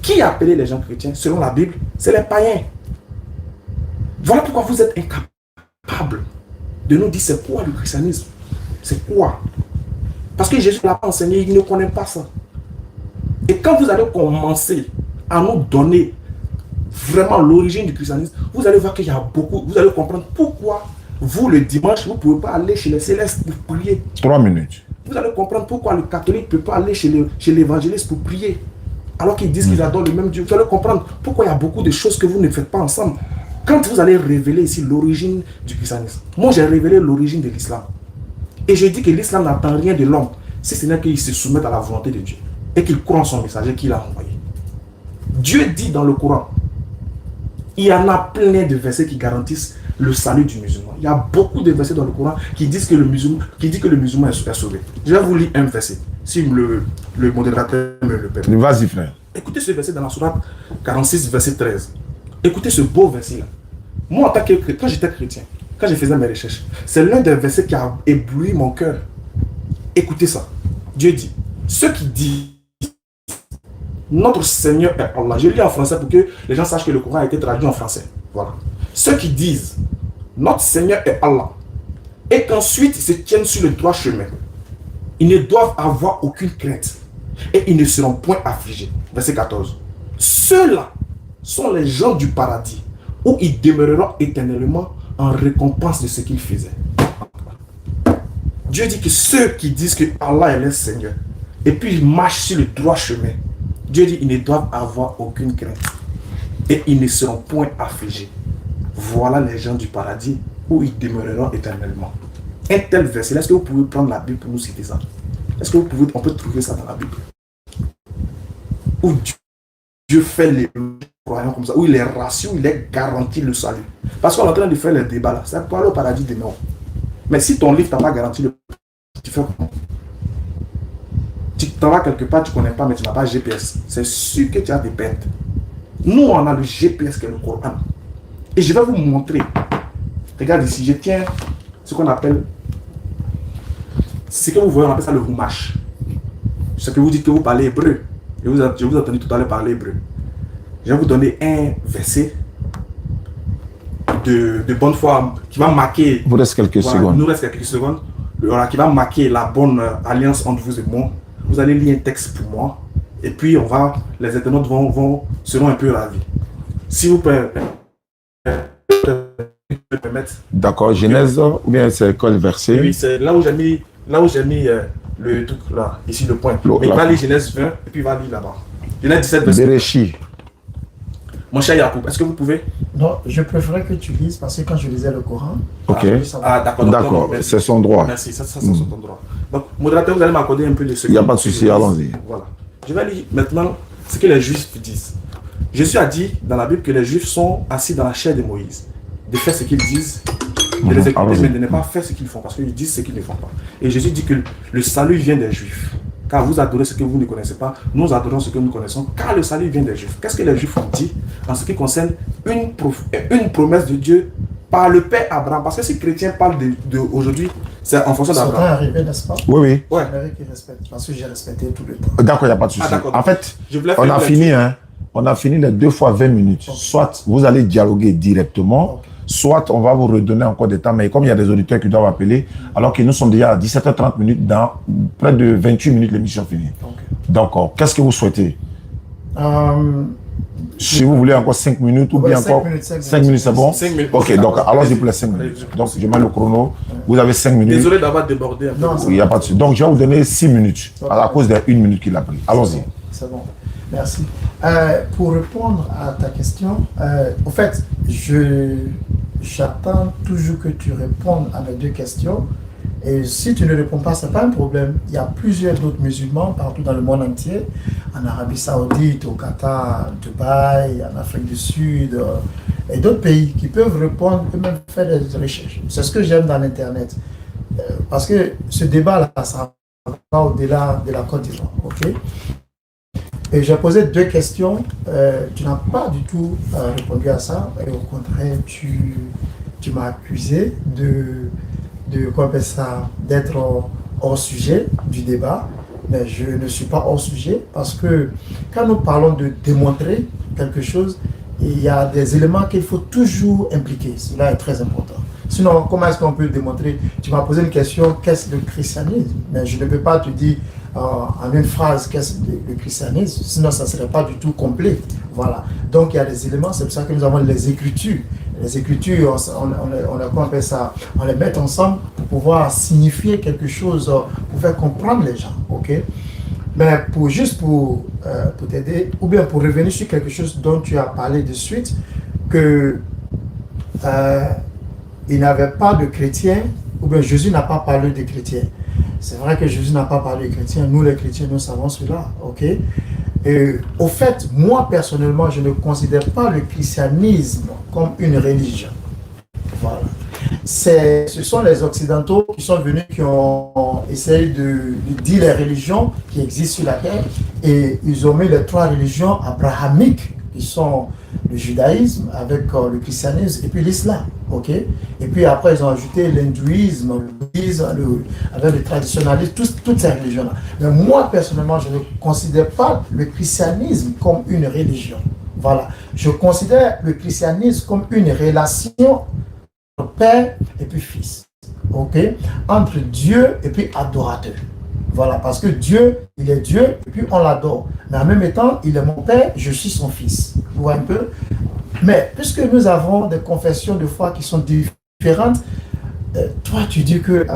Qui a appelé les gens chrétiens, selon la Bible? C'est les païens. Voilà pourquoi vous êtes incapables de nous dire c'est quoi le christianisme. C'est quoi? Parce que Jésus ne l'a pas enseigné, il ne connaît pas ça. Et quand vous allez commencer à nous donner vraiment l'origine du christianisme, vous allez voir qu'il y a beaucoup, vous allez comprendre pourquoi vous, le dimanche, vous ne pouvez pas aller chez les célestes pour prier. 3 minutes. Vous allez comprendre pourquoi le catholique ne peut pas aller chez l'évangéliste pour prier, alors qu'ils disent qu'ils adorent le même Dieu. Vous allez comprendre pourquoi il y a beaucoup de choses que vous ne faites pas ensemble. Quand vous allez révéler ici l'origine du christianisme, moi j'ai révélé l'origine de l'islam. Et je dis que l'islam n'attend rien de l'homme, si ce n'est qu'il se soumette à la volonté de Dieu et qu'il croit en son messager qu'il a envoyé. Dieu dit dans le Coran, il y en a plein de versets qui garantissent le salut du musulman. Il y a beaucoup de versets dans le Coran qui disent que le musulman est sauvé. Je vais vous lire un verset, si le modérateur me le permet. Vas-y, frère. Écoutez ce verset dans la sourate 46, verset 13. Écoutez ce beau verset-là. Moi, en tant que chrétien, quand j'étais chrétien, quand je faisais mes recherches, c'est l'un des versets qui a ébloui mon cœur. Écoutez ça. Dieu dit, ceux qui disent notre Seigneur est Allah. Je lis en français pour que les gens sachent que le Coran a été traduit en français. Voilà. Ceux qui disent notre Seigneur est Allah et qu'ensuite ils se tiennent sur le droit chemin, ils ne doivent avoir aucune crainte et ils ne seront point affligés. Verset 14. Ceux-là sont les gens du paradis où ils demeureront éternellement en récompense de ce qu'ils faisaient. Dieu dit que ceux qui disent que Allah est leur Seigneur et puis ils marchent sur le droit chemin, Dieu dit qu'ils ne doivent avoir aucune crainte et ils ne seront point affligés. Voilà les gens du paradis où ils demeureront éternellement. Un tel verset, est-ce que vous pouvez prendre la Bible pour nous citer ça? Est-ce que on peut trouver ça dans la Bible? Où Dieu fait les croyants comme ça, où il est rassure, il est garanti le salut. Parce qu'on est en train de faire le débat là, c'est pour aller au paradis demain. Mais si ton livre t'a pas garanti le paradis, tu fais comment? Tu t'en vas quelque part, tu ne connais pas, mais tu n'as pas GPS. C'est sûr que tu as des bêtes. Nous, on a le GPS qui est le Coran. Et je vais vous montrer. Regarde ici, je tiens ce qu'on appelle, ce que vous voyez, on appelle ça le Rumash. Ce que vous dites que vous parlez hébreu. Je vous ai entendu tout à l'heure parler hébreu. Je vais vous donner un verset de bonne foi qui va marquer. Il vous reste quelques secondes. Il nous reste quelques secondes. Voilà, qui va marquer la bonne alliance entre vous et moi. Vous allez lire un texte pour moi. Et puis les internautes seront un peu ravis. Si vous pouvez me permettre. D'accord, Genèse, ou bien c'est quel verset? Oui, c'est là où j'ai mis le truc là, ici le point. Mais il va lire Genèse 20 et puis il va lire là-bas. Genèse 17 verset. Bereshit. Mon cher Yacoub, est-ce que vous pouvez? Non, je préférais que tu lises parce que quand je lisais le Coran, Ok. D'accord. D'accord, c'est son droit. Merci, ça c'est ton droit. Donc, modérateur, vous allez m'accorder un peu de ce. Il n'y a pas de souci, allons-y. Voilà. Je vais lire maintenant ce que les Juifs disent. Jésus a dit dans la Bible que les Juifs sont assis dans la chair de Moïse. De faire ce qu'ils disent, de les écouter, allons-y. mais de ne pas faire ce qu'ils font, parce qu'ils disent ce qu'ils ne font pas. Et Jésus dit que le salut vient des Juifs. Car vous adorez ce que vous ne connaissez pas, nous adorons ce que nous connaissons, car le salut vient des Juifs. Qu'est-ce que les Juifs ont dit en ce qui concerne une promesse de Dieu par le Père Abraham? Parce que si les chrétiens parlent de aujourd'hui, c'est en fonction Ils sont d'Abraham. arrivés, n'est-ce pas? Oui, oui. Ouais. J'aimerais qu'ils respectent, parce que j'ai respecté tout le temps. D'accord, il n'y a pas de souci. Ah, d'accord. En fait, Je voulais on faire a une fini, hein. On a fini les 2 fois 20 minutes. Soit vous allez dialoguer directement, soit on va vous redonner encore des temps. Mais comme il y a des auditeurs qui doivent appeler, alors que nous sommes déjà à 17h30 minutes, dans près de 28 minutes, l'émission finie. Donc, qu'est-ce que vous souhaitez? Si vous voulez encore 5 minutes ou Ouais, bien 5 encore minutes, 5 5 minutes, c'est bon? 5 minutes. Ok, donc allons-y Allez-y. pour les 5 minutes. Allez-y. Donc, je mets le chrono. Vous avez 5 minutes. Désolé d'avoir débordé un peu. Non, Il n'y a pas de souci. Donc, je vais vous donner 6 minutes à la cause des 1 minute qu'il a pris. Allons-y. C'est bon. Merci. Pour répondre à ta question, au fait, j'attends toujours que tu répondes à mes 2 questions. Et si tu ne réponds pas, ce n'est pas un problème. Il y a plusieurs autres musulmans partout dans le monde entier, en Arabie Saoudite, au Qatar, Dubaï, en Afrique du Sud, et d'autres pays qui peuvent répondre et même faire des recherches. C'est ce que j'aime dans l'Internet. Parce que ce débat-là, ça va au-delà de la Côte d'Ivoire. OK? Et j'ai posé 2 questions. Tu n'as pas du tout répondu à ça. Et au contraire, tu m'as accusé d'être hors sujet du débat. Mais je ne suis pas hors sujet parce que quand nous parlons de démontrer quelque chose, il y a des éléments qu'il faut toujours impliquer. Cela est très important. Sinon, comment est-ce qu'on peut démontrer? Tu m'as posé une question, qu'est-ce le christianisme? Mais je ne peux pas te dire en une phrase qu'est-ce le christianisme, sinon ça ne serait pas du tout complet. Voilà. Donc il y a des éléments, c'est pour ça que nous avons les Écritures. Les Écritures, on appelle ça, on les met ensemble pour pouvoir signifier quelque chose, pour faire comprendre les gens. Ok? Mais pour t'aider, ou bien pour revenir sur quelque chose dont tu as parlé de suite, que il n'avait pas de chrétiens, ou bien Jésus n'a pas parlé de chrétiens. C'est vrai que Jésus n'a pas parlé de chrétiens, nous les chrétiens, nous savons cela, ok? Et au fait, moi personnellement, je ne considère pas le christianisme comme une religion. Voilà. Ce sont les Occidentaux qui sont venus, qui ont essayé de dire les religions qui existent sur la terre, et ils ont mis les 3 religions abrahamiques, qui sont le judaïsme avec le christianisme et puis l'islam, ok? Et puis après ils ont ajouté l'hindouisme, le bouddhisme, avec le traditionnalisme, toutes ces religions-là. Mais moi personnellement, je ne considère pas le christianisme comme une religion. Voilà. Je considère le christianisme comme une relation entre père et puis fils, ok? Entre Dieu et puis adorateur. Voilà, parce que Dieu, il est Dieu, et puis on l'adore. Mais en même temps, il est mon père, je suis son fils. Vous voyez un peu? Mais puisque nous avons des confessions de foi qui sont différentes, toi, tu dis que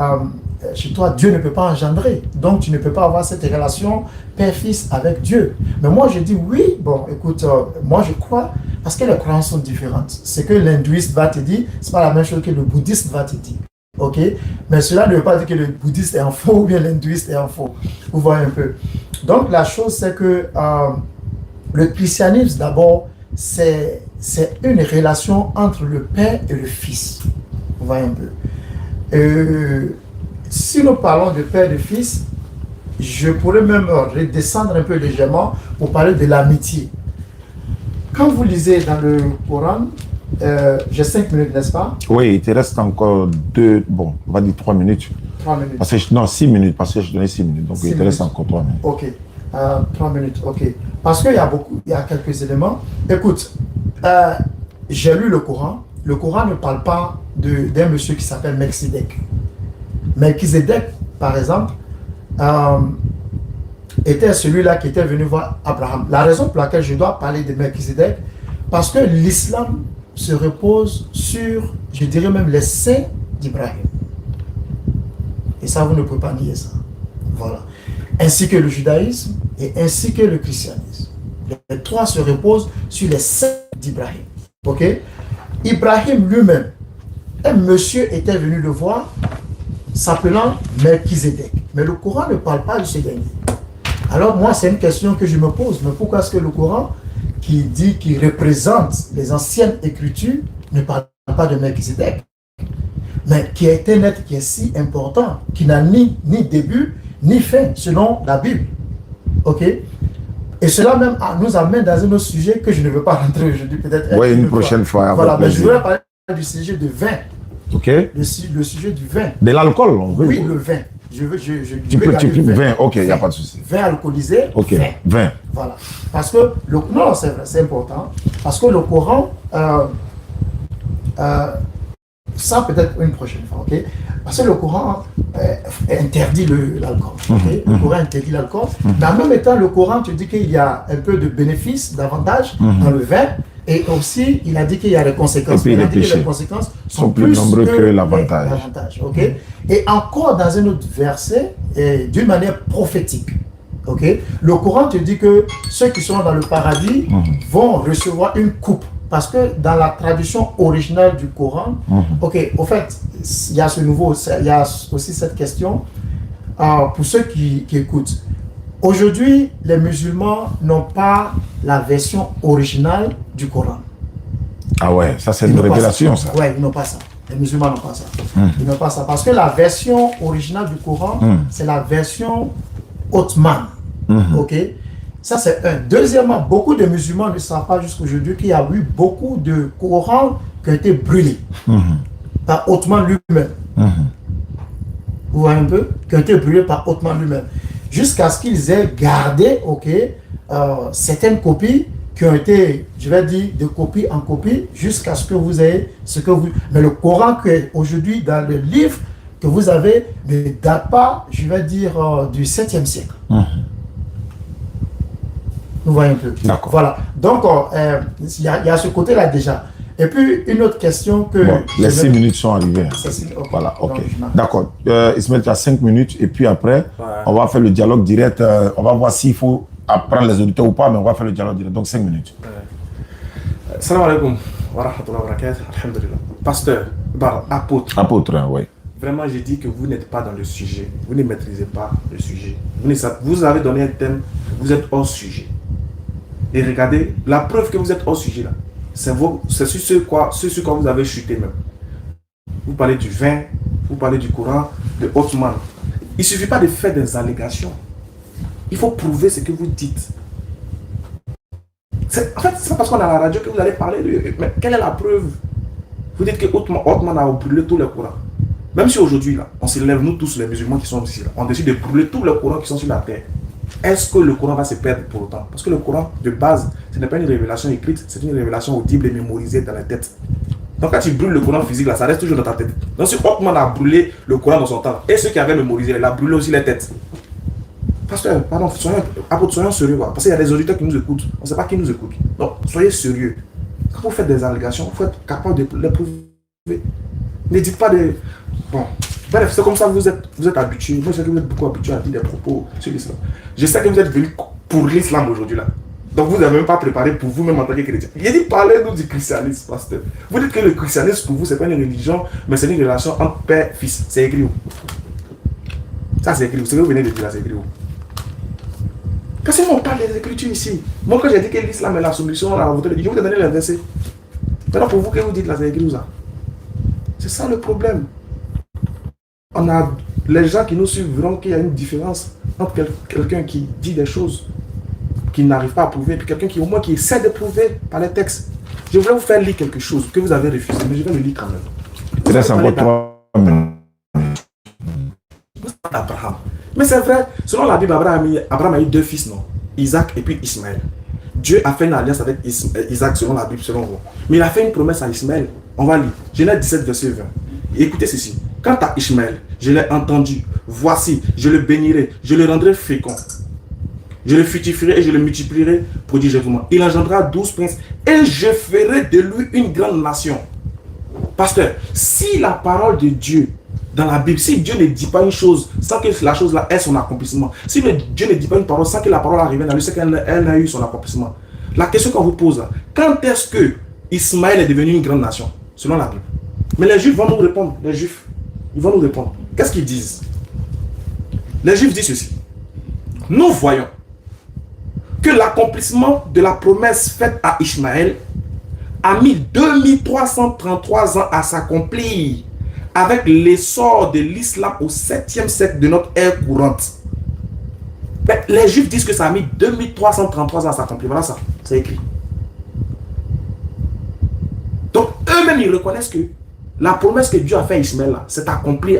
chez toi, Dieu ne peut pas engendrer. Donc, tu ne peux pas avoir cette relation père-fils avec Dieu. Mais moi, je dis oui. Bon, écoute, moi, je crois, parce que les croyances sont différentes. Ce que l'hindouiste va te dire, ce n'est pas la même chose que le bouddhiste va te dire. Ok, mais cela ne veut pas dire que le bouddhiste est en faux ou bien l'hindouiste est en faux. Vous voyez un peu. Donc la chose c'est que le christianisme d'abord c'est une relation entre le père et le fils. Vous voyez un peu. Si nous parlons de père et de fils, je pourrais même redescendre un peu légèrement pour parler de l'amitié. Quand vous lisez dans le Coran, j'ai 5 minutes, n'est-ce pas? Oui, il te reste encore 2, bon, on va dire 3 minutes. 3 minutes. Parce que, non, 6 minutes, parce que je donnais 6 minutes. Donc, 6 il te reste minutes. encore 3 minutes. Ok, 3 minutes, ok. Parce qu'il y a il y a quelques éléments. Écoute, j'ai lu le Coran. Le Coran ne parle pas d'un monsieur qui s'appelle Melchizedek. Melchizedek, par exemple, était celui-là qui était venu voir Abraham. La raison pour laquelle je dois parler de Melchizedek, parce que l'islam se repose sur, je dirais même, les saints d'Ibrahim. Et ça, vous ne pouvez pas nier ça. Voilà. Ainsi que le judaïsme et ainsi que le christianisme. Les 3 se reposent sur les saints d'Ibrahim. Ok? Ibrahim lui-même, un monsieur était venu le voir, s'appelant Melchizedek. Mais le Coran ne parle pas de ce dernier. Alors moi, c'est une question que je me pose. Mais pourquoi est-ce que le Coran, qui représente les anciennes écritures, ne parle pas de Melchizedek? mais qui est un être qui est si important, qui n'a ni début ni fin, selon la Bible. Ok? Et cela même nous amène dans un autre sujet que je ne veux pas rentrer aujourd'hui, peut-être. Oui, une prochaine fois. Voilà, mais je voudrais parler du sujet du vin. Ok. Le sujet du vin. De l'alcool, on veut. Oui, le vin. Tu peux vin, ok, il n'y a pas de souci. Vin alcoolisé, ok, vin. Voilà. Parce que, non, c'est vrai, c'est important. Parce que le Coran, ça peut-être une prochaine fois, ok? Parce que le Coran interdit l'alcool. Okay? Le Coran interdit l'alcool. Mais en même temps, le Coran te dit qu'il y a un peu de bénéfices, d'avantages dans le vin. Et aussi, il a dit qu'il y a des conséquences. Et puis il a dit que les conséquences sont plus nombreux que l'avantage. Okay? Et encore dans un autre verset, d'une manière prophétique. Okay? Le Coran te dit que ceux qui sont dans le paradis vont recevoir une coupe. Parce que dans la traduction originale du Coran, ok, au fait, il y a il y a aussi cette question pour ceux qui écoutent. Aujourd'hui, les musulmans n'ont pas la version originale du Coran. Ah ouais, ça c'est une révélation, ça. Oui, ils n'ont pas ça. Les musulmans n'ont pas ça. Ils n'ont pas ça. Parce que la version originale du Coran, c'est la version ottomane. Ok? Ça, c'est un. Deuxièmement, beaucoup de musulmans ne savent pas jusqu'à aujourd'hui qu'il y a eu beaucoup de Corans qui ont été brûlés par Ottoman lui-même. Vous voyez un peu? Qui ont été brûlés par Ottoman lui-même. Jusqu'à ce qu'ils aient gardé, certaines copies qui ont été, je vais dire, de copie en copie, jusqu'à ce que vous ayez ce que vous... Mais le Coran qui est aujourd'hui dans le livre que vous avez ne date pas, je vais dire, du 7e siècle. Vous voyez un peu. Voilà. Donc, il y a ce côté-là déjà. Et puis, une autre question que... Bon, les 6 minutes sont arrivées. Voilà, ok. D'accord. Ismaël, tu as 5 minutes. Et puis après, on va faire le dialogue direct. On va voir s'il faut apprendre les auditeurs ou pas, mais on va faire le dialogue direct. Donc, 5 minutes. Salam alaikum wa rahmatullahi wa barakatuh. Alhamdulillah. Pasteur, apôtre. Apôtre, oui. Vraiment, j'ai dit que vous n'êtes pas dans le sujet. Vous ne maîtrisez pas le sujet. Vous avez donné un thème, vous êtes hors sujet. Et regardez, la preuve que vous êtes hors sujet là, c'est sur ce quoi vous avez chuté même. Vous parlez du vin, vous parlez du Coran, de Ottoman. Il ne suffit pas de faire des allégations. Il faut prouver ce que vous dites. En fait, c'est pas parce qu'on a la radio que vous allez parler de... Mais quelle est la preuve? Vous dites que Ottoman a brûlé tous les Corans. Même si aujourd'hui, là, on s'élève, nous tous les musulmans qui sont ici, là, on décide de brûler tous les Corans qui sont sur la terre. Est-ce que le Coran va se perdre pour autant? Parce que le Coran, de base, ce n'est pas une révélation écrite, c'est une révélation audible et mémorisée dans la tête. Donc quand tu brûles le Coran physique, là, ça reste toujours dans ta tête. Donc si Ottoman a brûlé le Coran dans son temps, et ceux qui avaient mémorisé, il a brûlé aussi les têtes. Pasteur, pardon, soyons sérieux, parce qu'il y a des auditeurs qui nous écoutent. On ne sait pas qui nous écoute. Donc, soyez sérieux. Quand vous faites des allégations, il faut être capable de les prouver. Ne dites pas de... Bon, bref, c'est comme ça que vous êtes habitués. Moi, je sais que vous êtes beaucoup habitués à dire des propos sur l'islam. Je sais que vous êtes venus pour l'islam aujourd'hui, là. Donc, vous n'avez même pas préparé pour vous-même en tant que chrétien. Il a dit, parlez-nous du christianisme, pasteur. Vous dites que le christianisme, pour vous, ce n'est pas une religion, mais c'est une relation entre père et fils. C'est écrit où? Ça, c'est écrit où? Ce que vous venez de dire là, c'est écrit où? Parce que on parle des Écritures ici. Moi, quand j'ai dit que l'islam est la solution, je vous ai donné les versets. Maintenant, pour vous, que vous dites là, c'est écrit où ça? C'est ça le problème. On a les gens qui nous suivent verront qu'il y a une différence entre quelqu'un qui dit des choses qu'il n'arrive pas à prouver, et quelqu'un qui au moins qui essaie de prouver par les textes. Je voulais vous faire lire quelque chose que vous avez refusé, mais je vais le lire quand même. Il reste encore 3 minutes. Abraham. Mais c'est vrai, selon la Bible, Abraham a eu 2 fils, non? Isaac et puis Ismaël. Dieu a fait une alliance avec Isaac selon la Bible, selon vous. Mais il a fait une promesse à Ismaël. On va lire. Genèse 17, verset 20. Écoutez ceci. Quant à Ismaël, je l'ai entendu. Voici, je le bénirai, je le rendrai fécond. Je le fructifierai et je le multiplierai prodigieusement. Il engendrera 12 princes et je ferai de lui une grande nation. Pasteur, si la parole de Dieu dans la Bible, si Dieu ne dit pas une chose sans que la chose là ait son accomplissement, si Dieu ne dit pas une parole sans que la parole arrive dans lui, c'est qu'elle a eu son accomplissement. La question qu'on vous pose, quand est-ce que Ismaël est devenu une grande nation, selon la Bible? Mais les Juifs vont nous répondre, les Juifs, ils vont nous répondre. Qu'est-ce qu'ils disent? Les Juifs disent ceci. Nous voyons que l'accomplissement de la promesse faite à Ismaël a mis 2333 ans à s'accomplir, avec l'essor de l'islam au 7e siècle de notre ère courante. Mais les Juifs disent que ça a mis 2333 ans à s'accomplir. Voilà ça, c'est écrit. Donc eux-mêmes, ils reconnaissent que la promesse que Dieu a faite à Ismaël, c'est accompli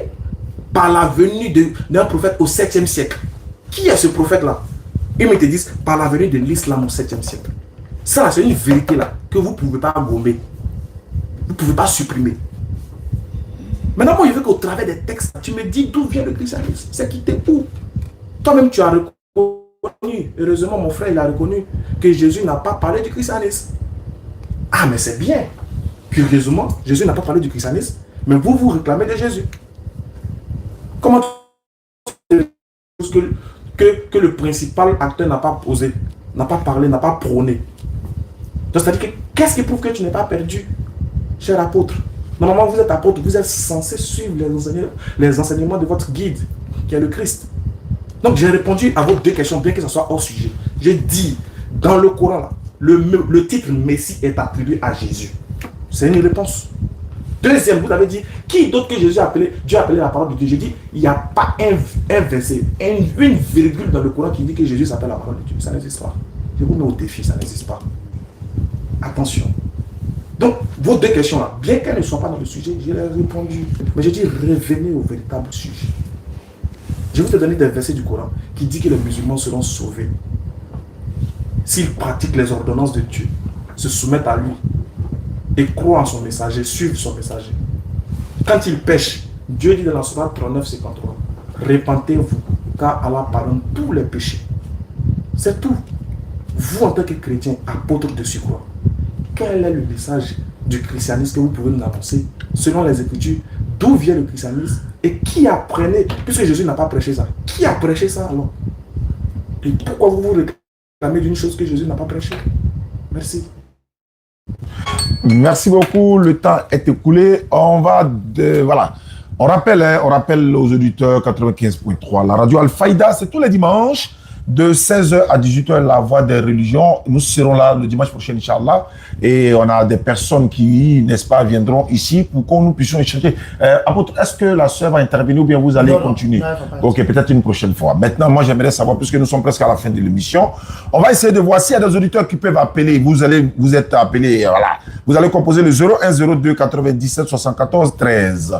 par la venue d'un prophète au 7e siècle. Qui est ce prophète-là? Ils me te disent par la venue de l'islam au 7e siècle. Ça, c'est une vérité là que vous ne pouvez pas gommer. Vous ne pouvez pas supprimer. Maintenant, moi, je veux qu'au travers des textes, tu me dis d'où vient le christianisme. C'est qui t'es où? Toi-même, tu as reconnu, heureusement, mon frère, il a reconnu que Jésus n'a pas parlé du christianisme. Ah, mais c'est bien. Curieusement, Jésus n'a pas parlé du christianisme, mais vous, vous réclamez de Jésus. Comment que le principal acteur n'a pas posé, n'a pas parlé, n'a pas prôné? Donc, c'est-à-dire que qu'est-ce qui prouve que tu n'es pas perdu, cher apôtre? Normalement, vous êtes apôtre, vous êtes censé suivre les enseignements de votre guide, qui est le Christ. Donc, j'ai répondu à vos deux questions, bien que ce soit hors sujet. J'ai dit, dans le Coran, là, le titre Messie est attribué à Jésus. C'est une réponse. Deuxième, vous avez dit, qui d'autre que Jésus a appelé? Dieu a appelé la parole de Dieu. J'ai dit, il n'y a pas un verset, une virgule dans le Coran qui dit que Jésus s'appelle la parole de Dieu. Ça n'existe pas. Je vous mets au défi, ça n'existe pas. Attention. Donc, vos deux questions-là, bien qu'elles ne soient pas dans le sujet, je les ai répondu. Mais j'ai dit, revenez au véritable sujet. Je vais te donner des versets du Coran qui disent que les musulmans seront sauvés s'ils pratiquent les ordonnances de Dieu, se soumettent à lui et croient en son messager, suivent son messager. Quand ils pêchent, Dieu dit dans la sourate 39:53, repentez-vous, car Allah pardonne tous les péchés. C'est tout. Vous, en tant que chrétien, apôtre de surcroît, quel est le message du christianisme que vous pouvez nous annoncer selon les Écritures? D'où vient le christianisme et qui apprenait, puisque Jésus n'a pas prêché ça, qui a prêché ça alors? Et pourquoi vous vous réclamez d'une chose que Jésus n'a pas prêché? Merci. Merci beaucoup. Le temps est écoulé. On va voilà. On rappelle aux auditeurs 95.3. La radio Al-Faïda, c'est tous les dimanches de 16h à 18h, la voix des religions. Nous serons là le dimanche prochain, Inch'Allah. Et on a des personnes qui, n'est-ce pas, viendront ici pour que nous puissions échanger. Apôtre, est-ce que la sœur va intervenir ou bien vous allez continuer? Ok, peut-être une prochaine fois. Maintenant, moi, j'aimerais savoir, puisque nous sommes presque à la fin de l'émission, on va essayer de voir s'il y a des auditeurs qui peuvent appeler. Vous êtes appelés, voilà. Vous allez composer le 01 02 97 74 13.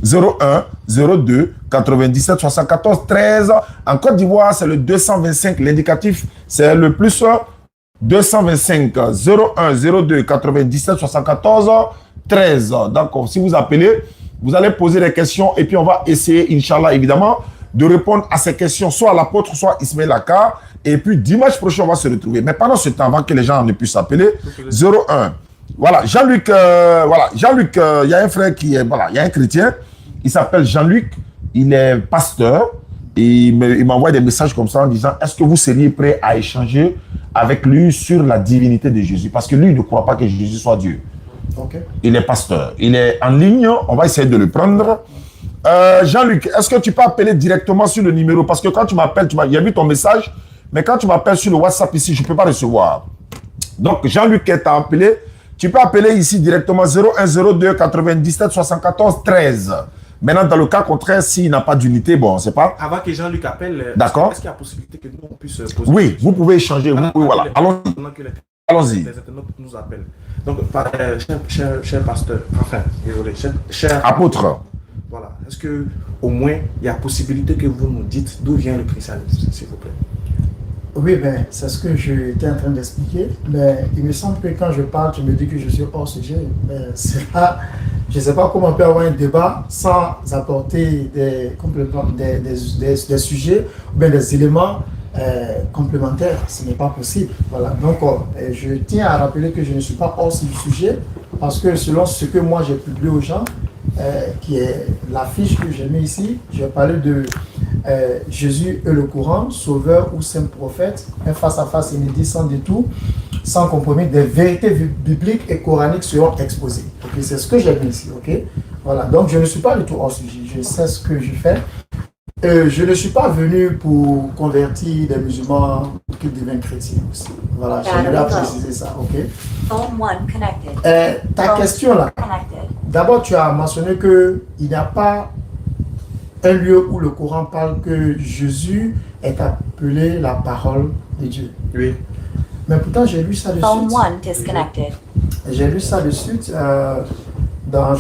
01 02 97 74 13. En Côte d'Ivoire, c'est le 225. L'indicatif, c'est le plus 225 01 02 97 74 13. Donc, si vous appelez, vous allez poser des questions et puis on va essayer, Inch'Allah, évidemment, de répondre à ces questions, soit à l'apôtre, soit Ismaël Aka. Et puis, dimanche prochain, on va se retrouver. Mais pendant ce temps, avant que les gens ne puissent appeler, 01. Voilà, Jean-Luc, il y a un frère qui est, voilà, il y a un chrétien. Il s'appelle Jean-Luc, il est pasteur et il m'envoie des messages comme ça en disant est-ce que vous seriez prêt à échanger avec lui sur la divinité de Jésus? Parce que lui, il ne croit pas que Jésus soit Dieu. Okay. Il est pasteur. Il est en ligne, on va essayer de le prendre. Jean-Luc, est-ce que tu peux appeler directement sur le numéro? Parce que quand tu m'appelles, il y a vu ton message, mais quand tu m'appelles sur le WhatsApp ici, je ne peux pas recevoir. Donc, Jean-Luc est appelé. Tu peux appeler ici directement 01 02 97 74 13. Maintenant, dans le cas contraire, s'il n'a pas d'unité, bon, c'est pas. Avant que Jean-Luc appelle, d'accord. Est-ce qu'il y a possibilité que nous on puisse poser? Oui, vous pouvez échanger. Oui, voilà. Allons-y. Allons-y. Les internautes nous appellent. Donc, cher pasteur, enfin, désolé, cher apôtre. Voilà. Est-ce que au moins il y a possibilité que vous nous dites d'où vient le christianisme, s'il vous plaît? Oui, ben, c'est ce que j'étais en train d'expliquer. Mais il me semble que quand je parle, tu me dis que je suis hors sujet. C'est là, je ne sais pas comment on peut avoir un débat sans apporter des compléments, des sujets ou bien des éléments complémentaires. Ce n'est pas possible. Voilà. Donc, je tiens à rappeler que je ne suis pas hors sujet parce que selon ce que moi j'ai publié aux gens, qui est l'affiche que j'ai mis ici, j'ai parlé de Jésus et le Coran, sauveur ou saint prophète, un face-à-face inédit sans détour, sans compromis, des vérités bibliques et coraniques seront exposées. Okay, c'est ce que j'ai mis ici. Okay? Voilà. Donc je ne suis pas du tout hors sujet, je sais ce que je fais. Je ne suis pas venu pour convertir des musulmans pour qu'ils deviennent chrétiens aussi. Voilà, j'aimerais préciser ça. Okay? Phone 1 connected. Ta question là, d'abord, tu as mentionné qu'il n'y a pas un lieu où le Coran parle que Jésus est appelé la parole de Dieu. Oui. Mais pourtant, j'ai lu ça de Phone suite. 1 disconnected. J'ai lu ça de suite dans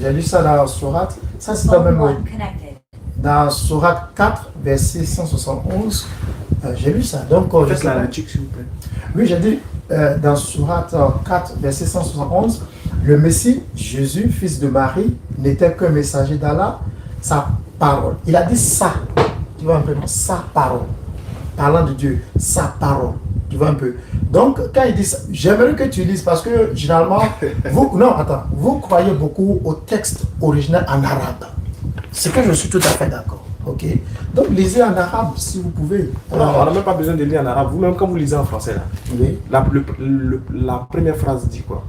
j'ai lu ça dans Sourate. Ça, c'est quand Phone même 1 connected. dans Sourate 4, verset 171. J'ai lu ça. Donc, je Faites sais la pas. lecture, s'il vous plaît. Oui, j'ai dit dans Sourate 4, verset 171, le Messie, Jésus, fils de Marie, n'était qu'un messager d'Allah, sa parole. Il a dit ça, tu vois un peu, non, sa parole. Parlant de Dieu, sa parole. Tu vois un peu. Donc, quand il dit ça, j'aimerais que tu lises parce que généralement, vous croyez beaucoup au texte original en arabe. C'est que je suis tout à fait d'accord. Ok. Donc, lisez en arabe si vous pouvez. Non, on n'a même pas besoin de lire en arabe. Vous-même, quand vous lisez en français, là, Oui. la première phrase dit quoi?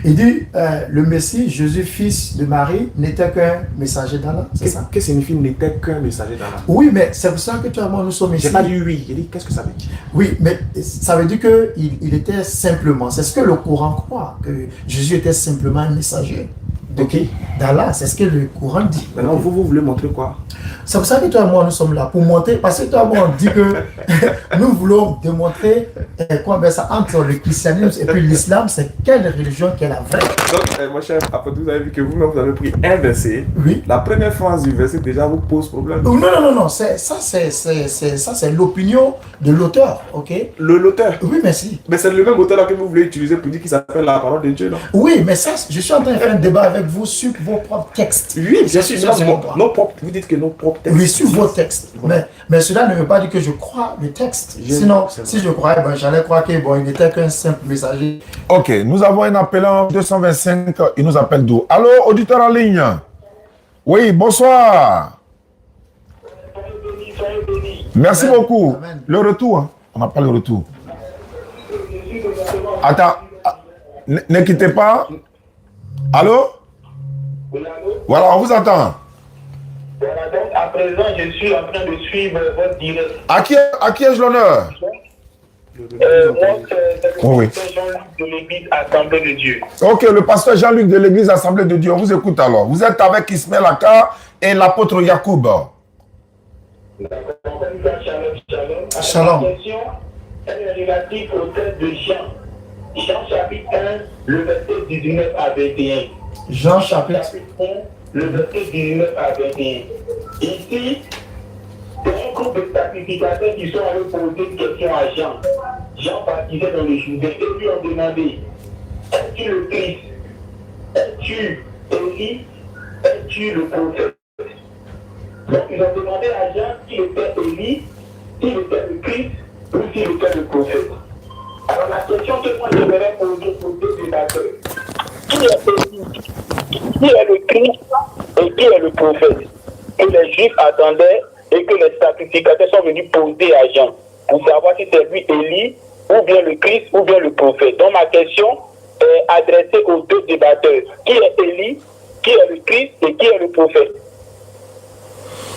Il dit, le Messie, Jésus, fils de Marie, n'était qu'un messager d'Allah, c'est ça? Qu'est-ce que signifie n'était qu'un messager d'Allah? Oui, mais c'est pour ça que toi et moi, nous sommes ici. J'ai pas dit oui, j'ai dit qu'est-ce que ça veut dire? Oui, mais ça veut dire qu'il était simplement, c'est ce que le Coran croit, que Jésus était simplement un messager. Ok. D'Allah, c'est ce que le Coran dit. Maintenant, vous voulez montrer quoi? C'est pour ça que toi et moi, nous sommes là, pour montrer, parce que toi et moi, on dit que nous voulons démontrer quoi, ben ça, entre le christianisme et puis l'islam, c'est quelle religion qui est la vraie. Donc, mon cher, après tout, vous avez vu que vous-même, vous avez pris un verset. Oui. La première phrase du verset, déjà, vous pose problème. Non, c'est l'opinion de l'auteur, ok? L'auteur. Oui, merci. Mais c'est le même auteur là que vous voulez utiliser pour dire qu'il s'appelle la parole de Dieu, non? Oui, mais ça, je suis en train de faire un débat avec vous sur vos propres textes. Oui, bien sûr, Ça, c'est mon droit. nos propres, vous dites que nos propres textes. Oui, sur vos textes. Mais cela ne veut pas dire que je crois le texte. Sinon, si je croyais, ben, j'allais croire qu'il n'était qu'un simple messager. Ok, nous avons un appelant 225, il nous appelle d'où? Allô, auditeur en ligne? Oui, bonsoir. Merci Amen. beaucoup. Amen. Le retour, hein? On n'a pas le retour. Attends, ne quittez pas. Allô? Voilà, on vous entend. Voilà, donc à présent, je suis en train de suivre votre direct. À qui ai-je l'honneur? Moi, c'est le Oui. pasteur Jean-Luc de l'église Assemblée de Dieu. Ok, le pasteur Jean-Luc de l'église Assemblée de Dieu, on vous écoute alors. Vous êtes avec Ismaël Aka et l'apôtre Yacoub. D'accord. Shalom, shalom. Shalom. La question est relative au texte de Jean. Jean chapitre 1, le verset 19 à 21. Jean chapitre. 1, le verset 19 à 21. Ici, c'est un groupe de sacrificateurs qui sont allés poser une question à Jean. Jean baptisait dans le Jourdain et lui ont demandé: es-tu le Christ? Es-tu Élie? Es-tu le prophète? Donc ils ont demandé à Jean s'il était Élie, s'il était le Christ ou s'il était le prophète. Alors la question que moi j'aimerais poser aux deux débatteurs: qui est Élie? Qui est le Christ et qui est le prophète? Que les Juifs attendaient et que les sacrificateurs sont venus poser à Jean pour savoir si c'est lui Élie, ou bien le Christ, ou bien le prophète. Donc ma question est adressée aux deux débatteurs. Qui est Élie, qui est le Christ et qui est le prophète?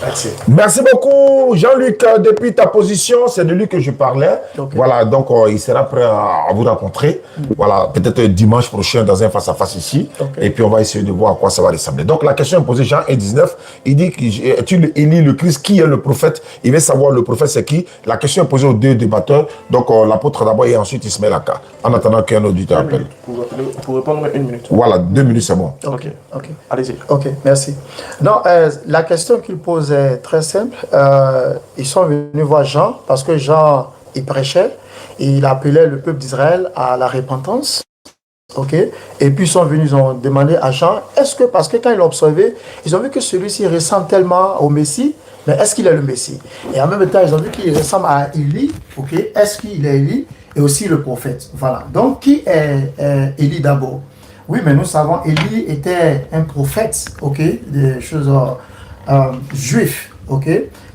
Merci. Merci beaucoup, Jean-Luc. Depuis ta position, c'est de lui que je parlais. Okay. Voilà, donc il sera prêt à vous rencontrer. Voilà, peut-être dimanche prochain dans un face-à-face ici. Okay. Et puis on va essayer de voir à quoi ça va ressembler. Donc la question est posée, Jean 1,19. Il dit que tu élis le Christ, qui est le prophète? Il veut savoir le prophète c'est qui. La question est posée aux deux débatteurs. Donc l'apôtre d'abord et ensuite Ismaël Aka. En attendant qu'un auditeur appelle. Pour répondre, une minute. Voilà, 2 minutes c'est bon. Ok, ok. Allez-y. Ok, merci. Non, la question qu'il pose est très simple. Ils sont venus voir Jean parce que Jean, il prêchait et il appelait le peuple d'Israël à la repentance. Ok. Et puis ils sont venus, ils ont demandé à Jean, est-ce que, parce que quand ils l'ont observé, ils ont vu que celui-ci ressemble tellement au Messie, mais est-ce qu'il est le Messie? Et en même temps, ils ont vu qu'il ressemble à Élie. Ok. Est-ce qu'il est Élie? Et aussi le prophète. Voilà. Donc, qui est Élie d'abord? Oui, mais nous savons, Élie était un prophète, ok, des choses juifs, ok,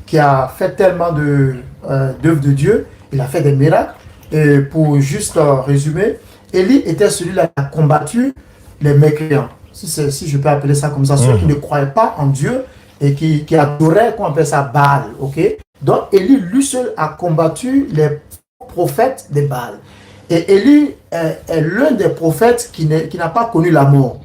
qui a fait tellement d'œuvres de Dieu, il a fait des miracles. Et pour juste résumer, Élie était celui-là qui a combattu les mécréants, si je peux appeler ça comme ça, ceux qui ne croyaient pas en Dieu et qui adoraient, qu'on appelle ça, Baal, ok. Donc, Élie, lui seul, a combattu les prophètes des Baal. Et Élie est l'un des prophètes qui n'a pas connu la mort.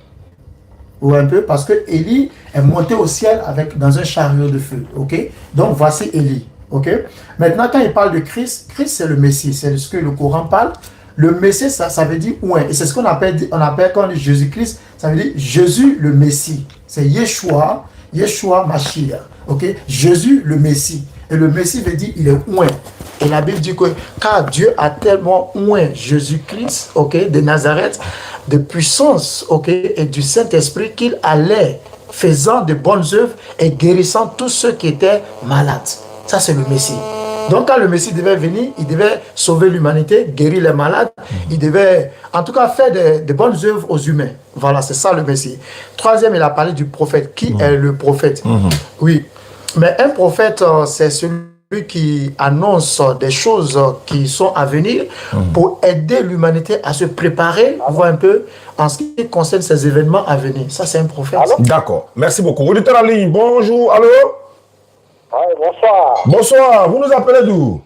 Ou un peu, parce que Élie est monté au ciel dans un chariot de feu. Ok? Donc voici Élie. Ok? Maintenant, quand il parle de Christ, Christ c'est le Messie, c'est ce que le Coran parle. Le Messie, ça veut dire ouin. Et c'est ce qu'on appelle quand on dit Jésus-Christ, ça veut dire Jésus le Messie. C'est Yeshua Mashiach. Ok? Jésus le Messie. Et le Messie veut dire il est ouin. Et la Bible dit que car Dieu a tellement ouin Jésus-Christ, ok, de Nazareth, de puissance, ok, et du Saint-Esprit qu'il allait faisant de bonnes œuvres et guérissant tous ceux qui étaient malades. Ça, c'est le Messie. Donc, quand le Messie devait venir, il devait sauver l'humanité, guérir les malades. Il devait, en tout cas, faire de bonnes œuvres aux humains. Voilà, c'est ça le Messie. Troisième, il a parlé du prophète. Qui est le prophète? Oui. Mais un prophète, c'est celui qui annonce des choses qui sont à venir pour aider l'humanité à se préparer, voir un peu, en ce qui concerne ces événements à venir. Ça, c'est un prophète. D'accord. Merci beaucoup. Auditeur en ligne, bonjour. Allô? Oui, bonsoir. Bonsoir. Vous nous appelez d'où?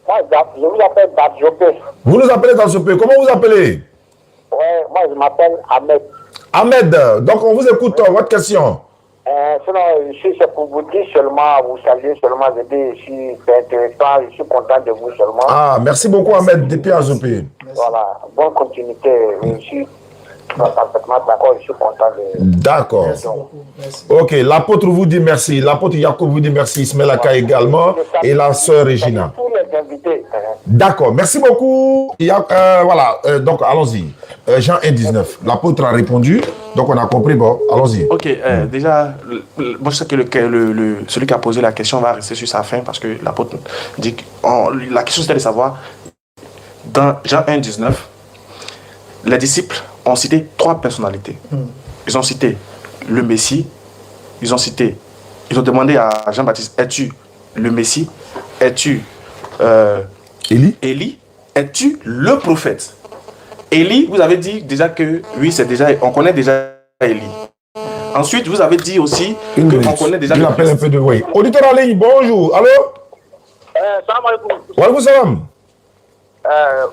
Moi, je vous appelle Badjopé. Vous nous appelez dans ce pays. Comment vous appelez? Oui, moi, je m'appelle Ahmed. Ahmed. Donc, on vous écoute. Votre question. Sinon, c'est pour vous dire seulement, vous saluer seulement, c'est intéressant, je suis content de vous seulement. Ah, merci beaucoup Ahmed, depuis Azopé. Voilà, bonne continuité, je suis parfaitement d'accord, je suis content de... D'accord. Merci beaucoup. Merci. Ok, l'apôtre vous dit merci, l'apôtre Jacob vous dit merci, Ismaël Aka également, et la sœur Regina. Tous les invités. D'accord, merci beaucoup. Voilà, donc allons-y. Jean 1,19, l'apôtre a répondu, donc on a compris, bon, allons-y. Ok, déjà, moi je sais que celui qui a posé la question va rester sur sa fin parce que l'apôtre dit que la question c'était de savoir, dans Jean 1,19, les disciples ont cité 3 personnalités. Ils ont cité le Messie, ils ont demandé à Jean-Baptiste, es-tu le Messie? Es-tu Élie? Es-tu le prophète? Élie, vous avez dit déjà que oui, on connaît déjà Élie. Ensuite, vous avez dit aussi qu'on connaît déjà. Je l'appelle un peu de oui. Auditeur en ligne, bonjour. Allô? Salam alaikum. Wa alaikum salam.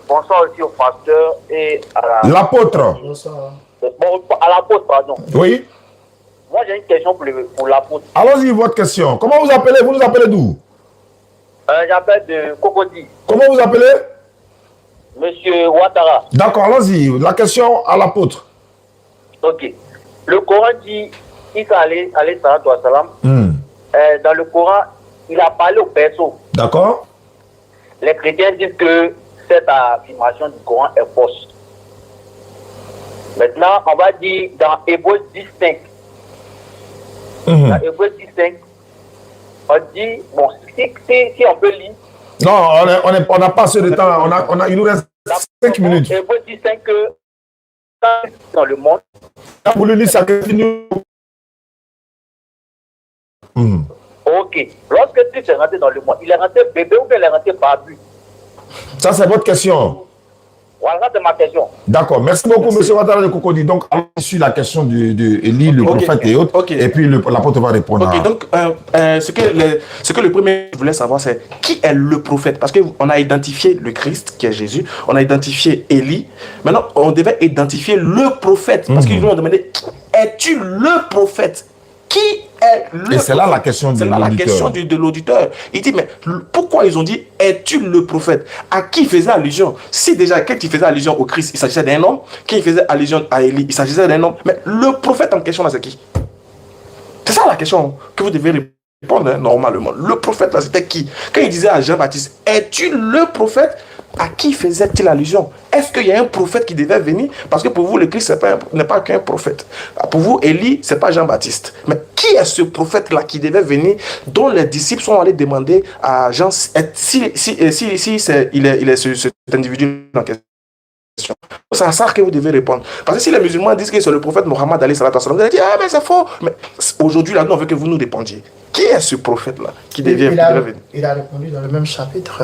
Bonsoir aussi au pasteur et à l'apôtre. Bonsoir. Bon, à l'apôtre, pardon. Oui. Moi, j'ai une question pour l'apôtre. Allons-y, votre question. Comment vous appelez? Vous nous appelez d'où? J'appelle de Cocody. Comment vous appelez? Monsieur Ouattara. D'accord, allons-y. La question à l'apôtre. Ok. Le Coran dit, Isa alayhi salatu wa salam, dans le Coran, il a parlé au berceau. D'accord. Les chrétiens disent que cette affirmation du Coran est fausse. Maintenant, on va dire dans Hébreux 10.5. Dans Hébreux 10.5, on dit, bon, si on peut lire. Non, on n'a pas assez de temps. Il nous reste 5 minutes. Hébreux 10.5 que dans le monde. Quand vous le lisez, ça continue. Ok. Lorsque Christ est rentré dans le monde, il est rentré bébé ou bien il est rentré barbu? Ça, c'est votre question. Voilà, c'est ma question. D'accord. Merci beaucoup, M. Ouattara de Cocody. Donc, allons sur la question de Élie, le prophète et autres. Et puis, l'apôtre va répondre. Ok, donc, ce que le premier voulait savoir, c'est qui est le prophète? Parce qu'on a identifié le Christ, qui est Jésus. On a identifié Élie. Maintenant, on devait identifier le prophète. Parce qu'ils lui ont demandé, es-tu le prophète? Qui est le prophète? Et c'est là la question de l'auditeur. C'est là la question de l'auditeur. Il dit, mais pourquoi ils ont dit, es-tu le prophète? À qui faisait allusion? Si déjà, quand il faisait allusion au Christ, il s'agissait d'un homme. Quand il faisait allusion à Élie, il s'agissait d'un homme. Mais le prophète en question, là, c'est qui? C'est ça la question que vous devez répondre normalement. Le prophète, là, c'était qui? Quand il disait à Jean-Baptiste, es-tu le prophète? À qui faisait-il allusion? Est-ce qu'il y a un prophète qui devait venir? Parce que pour vous, le Christ n'est pas qu'un prophèt. Pour vous, Élie, ce n'est pas Jean-Baptiste. Mais qui est ce prophète-là qui devait venir, dont les disciples sont allés demander à Jean cet individu en question? C'est à ça que vous devez répondre. Parce que si les musulmans disent que c'est le prophète Mohammed, vous allez dire, ah mais c'est faux. Mais aujourd'hui, là, nous, on veut que vous nous répondiez. Qui est ce prophète-là qui devait venir? Il a répondu dans le même chapitre.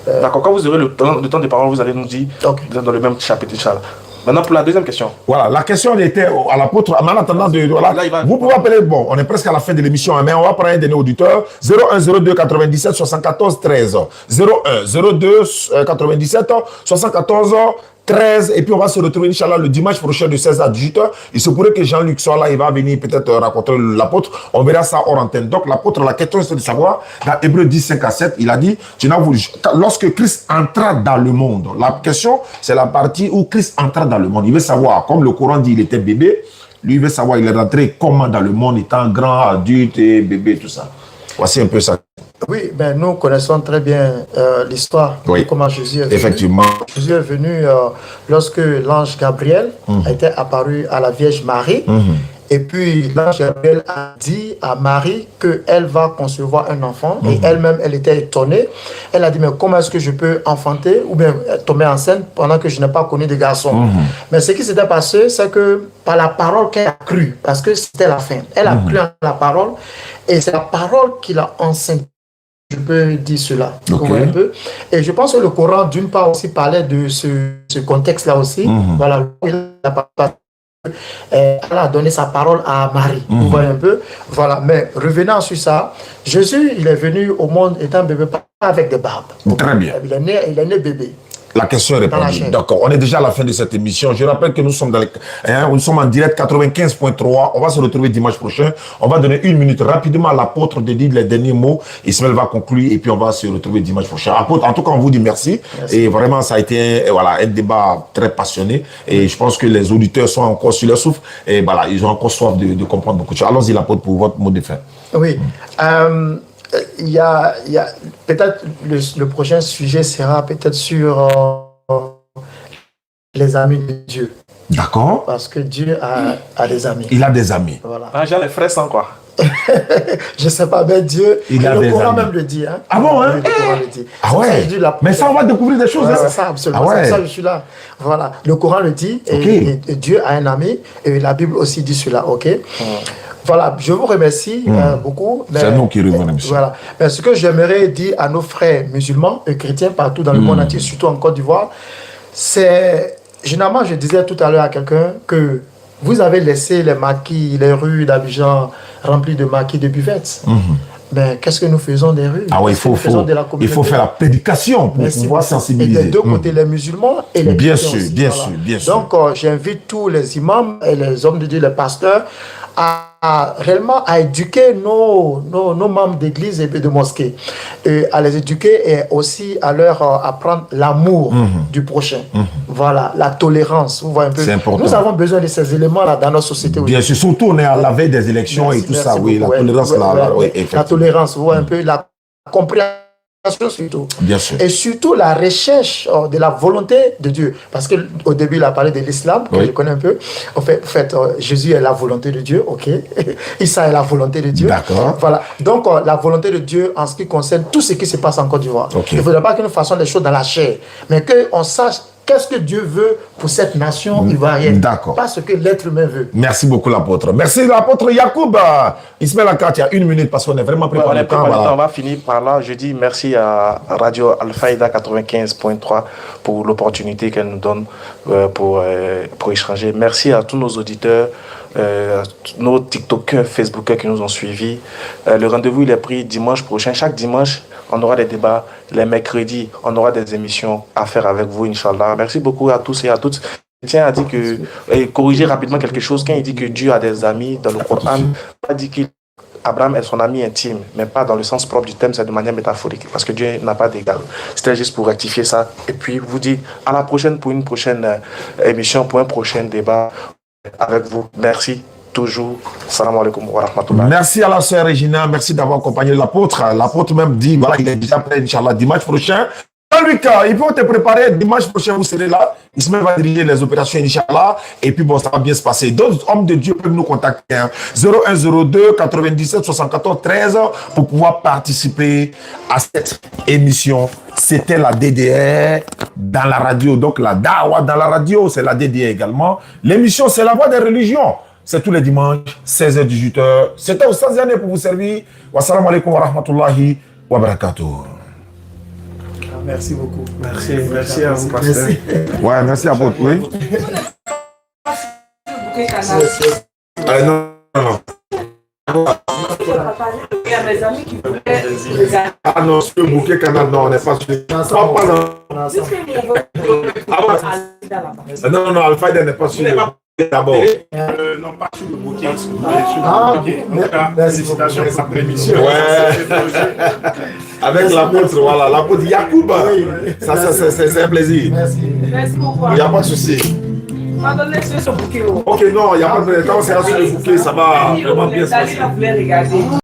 D'accord, quand vous aurez le temps de parole, vous allez nous dire dans le même chapitre, Inch'Allah. Maintenant, pour la deuxième question. Voilà, la question était à l'apôtre. En attendant, vous pouvez appeler, bon, on est presque à la fin de l'émission, mais on va prendre un dernier auditeur. 01 02 97 74 13. 01 02 97 74 13, et puis on va se retrouver, Inch'Allah, le dimanche prochain de 16 à 18h. Il se pourrait que Jean-Luc soit là, il va venir peut-être rencontrer l'apôtre. On verra ça hors antenne. Donc l'apôtre, la question c'est de savoir, dans Hébreux 10, 5 à 7, il a dit, lorsque Christ entra dans le monde, la question c'est la partie où Christ entra dans le monde. Il veut savoir, comme le Coran dit, il était bébé, lui il veut savoir, il est rentré comment dans le monde, étant grand, adulte et bébé, tout ça. Voici un peu ça. Oui, ben nous connaissons très bien l'histoire de comment Jésus est venu. Effectivement. Jésus est venu lorsque l'ange Gabriel a été apparu à la Vierge Marie. Et puis l'ange Gabriel a dit à Marie qu'elle va concevoir un enfant. Et elle-même, elle était étonnée. Elle a dit, mais comment est-ce que je peux enfanter ou bien tomber enceinte pendant que je n'ai pas connu de garçon? Mais ce qui s'était passé, c'est que par la parole qu'elle a cru, parce que c'était la fin, elle a cru en la parole et c'est la parole qui l'a enceinte. Je peux dire cela. Un peu. Et je pense que le Coran, d'une part, aussi parlait de ce contexte-là aussi. Voilà. Elle a donné sa parole à Marie. Vous voyez un peu. Voilà. Mais revenant sur ça, Jésus, il est venu au monde étant bébé, pas avec des barbes. Très bien. Il est né bébé. La question est répondue. D'accord. On est déjà à la fin de cette émission. Je rappelle que nous sommes nous sommes en direct 95.3. On va se retrouver dimanche prochain. On va donner 1 minute rapidement à l'apôtre de dire les derniers mots. Ismaël va conclure et puis on va se retrouver dimanche prochain. Apôtre, en tout cas, on vous dit merci. Et vraiment, ça a été un débat très passionné. Et je pense que les auditeurs sont encore sur leur souffle. Et voilà, ils ont encore soif de comprendre beaucoup de choses. Allons-y, l'apôtre, pour votre mot de fin. Oui. Il y a peut-être le prochain sujet sera peut-être sur les amis de Dieu. D'accord. Parce que Dieu a des amis. Il a des amis. Voilà. Ah, j'ai les frères sans quoi. Je sais pas, mais Dieu, il a le des Coran amis. même le dit. Hein? Ah bon, hein? Le Coran le dit. Ah ouais. Mais ça, on va découvrir des choses. Ouais, c'est ça, absolument. C'est ça, je suis là. Voilà. Le Coran le dit. Et Dieu a un ami. Et la Bible aussi dit cela. OK? Voilà, je vous remercie beaucoup. C'est nous qui remercions. Voilà. Mais ce que j'aimerais dire à nos frères musulmans et chrétiens partout dans le monde entier, surtout en Côte d'Ivoire, c'est... Généralement, je disais tout à l'heure à quelqu'un que vous avez laissé les maquis, les rues d'Abidjan remplies de maquis de buvettes. Mais qu'est-ce que nous faisons des rues? Ah ouais, il faut faire la prédication pour pouvoir sensibiliser. Et des deux côtés, les musulmans et les chrétiens aussi. Bien sûr. Donc, j'invite tous les imams et les hommes de Dieu, les pasteurs, à réellement à éduquer nos membres d'église et de mosquée, et à les éduquer et aussi à leur apprendre l'amour du prochain. Voilà, la tolérance. Vous voyez un peu. C'est important. Nous avons besoin de ces éléments-là dans notre société. Bien sûr, surtout on est à la veille des élections et tout ça. Oui, la tolérance la tolérance, vous voyez un peu, la compréhension surtout. Bien sûr. Et surtout la recherche de la volonté de Dieu. Parce qu'au début, il a parlé de l'islam, que je connais un peu. En fait, Jésus est la volonté de Dieu, ok. Issa est la volonté de Dieu. D'accord. Voilà. Donc, la volonté de Dieu en ce qui concerne tout ce qui se passe en Côte d'Ivoire. Il ne faudrait pas que nous fassions les choses dans la chair, mais qu'on sache qu'est-ce que Dieu veut pour cette nation ivoirienne. D'accord. Pas ce que l'être humain veut. Merci beaucoup, l'apôtre. Merci, l'apôtre Yacoub. Ismaël Akat, il y a 1 minute parce qu'on est vraiment préparé. On va finir par là. Je dis merci à Radio Al-Faïda 95.3 pour l'opportunité qu'elle nous donne pour échanger. Merci à tous nos auditeurs, nos TikTokers, Facebookers qui nous ont suivis. Le rendez-vous, il est pris dimanche prochain. Chaque dimanche, on aura des débats. Les mercredis, on aura des émissions à faire avec vous, Inch'Allah. Merci beaucoup à tous et à toutes. Tiens a dit que, et corriger rapidement quelque chose, quand il dit que Dieu a des amis dans le Coran, il a dit qu'Abraham est son ami intime, mais pas dans le sens propre du terme, c'est de manière métaphorique, parce que Dieu n'a pas d'égal. C'était juste pour rectifier ça. Et puis, vous dites à la prochaine pour une prochaine émission, pour un prochain débat avec vous. Merci. Toujours. Salam alaikum wa rahmatullah. Merci à la sœur Regina. Merci d'avoir accompagné l'apôtre. L'apôtre même dit, voilà, il est déjà prêt, Inch'Allah, dimanche prochain. Lucas, il faut te préparer. Dimanche prochain, vous serez là. Ismaël va diriger les opérations, Inch'Allah. Et puis, bon, ça va bien se passer. D'autres hommes de Dieu peuvent nous contacter. 0102 97 74 13 pour pouvoir participer à cette émission. C'était la DDR dans la radio. Donc, la Dawa dans la radio, c'est la DDR également. L'émission, c'est la voix des religions. C'est tous les dimanches, 16h, 18h. C'était au 16 années pour vous servir. Wassalamu alaikum wa rahmatullahi wa barakatuh. Merci beaucoup. Merci à vous, pasteur. Ouais, merci à vous. Oui. Non. Il y a mes amis qui voulaient Ah non, sur le bouquet canal, non, on n'est pas sur le Non, ça, pas non. on a ça. Non, non, Al-Faïda n'est pas sur le bouquet d'abord. Non, pas sur le bouquet. Ah, merci Félicitations pour sa émission. Ouais. Avec l'apôtre, voilà, l'apôtre Yacoub. Ça, c'est un plaisir. Merci. Merci beaucoup. Il n'y a pas de souci. Pardonnez ce bouquet. Ok, non, il n'y a pas de. Quand on sera sur le bouquet, ça va vraiment bien se passer. Vous voulez regarder.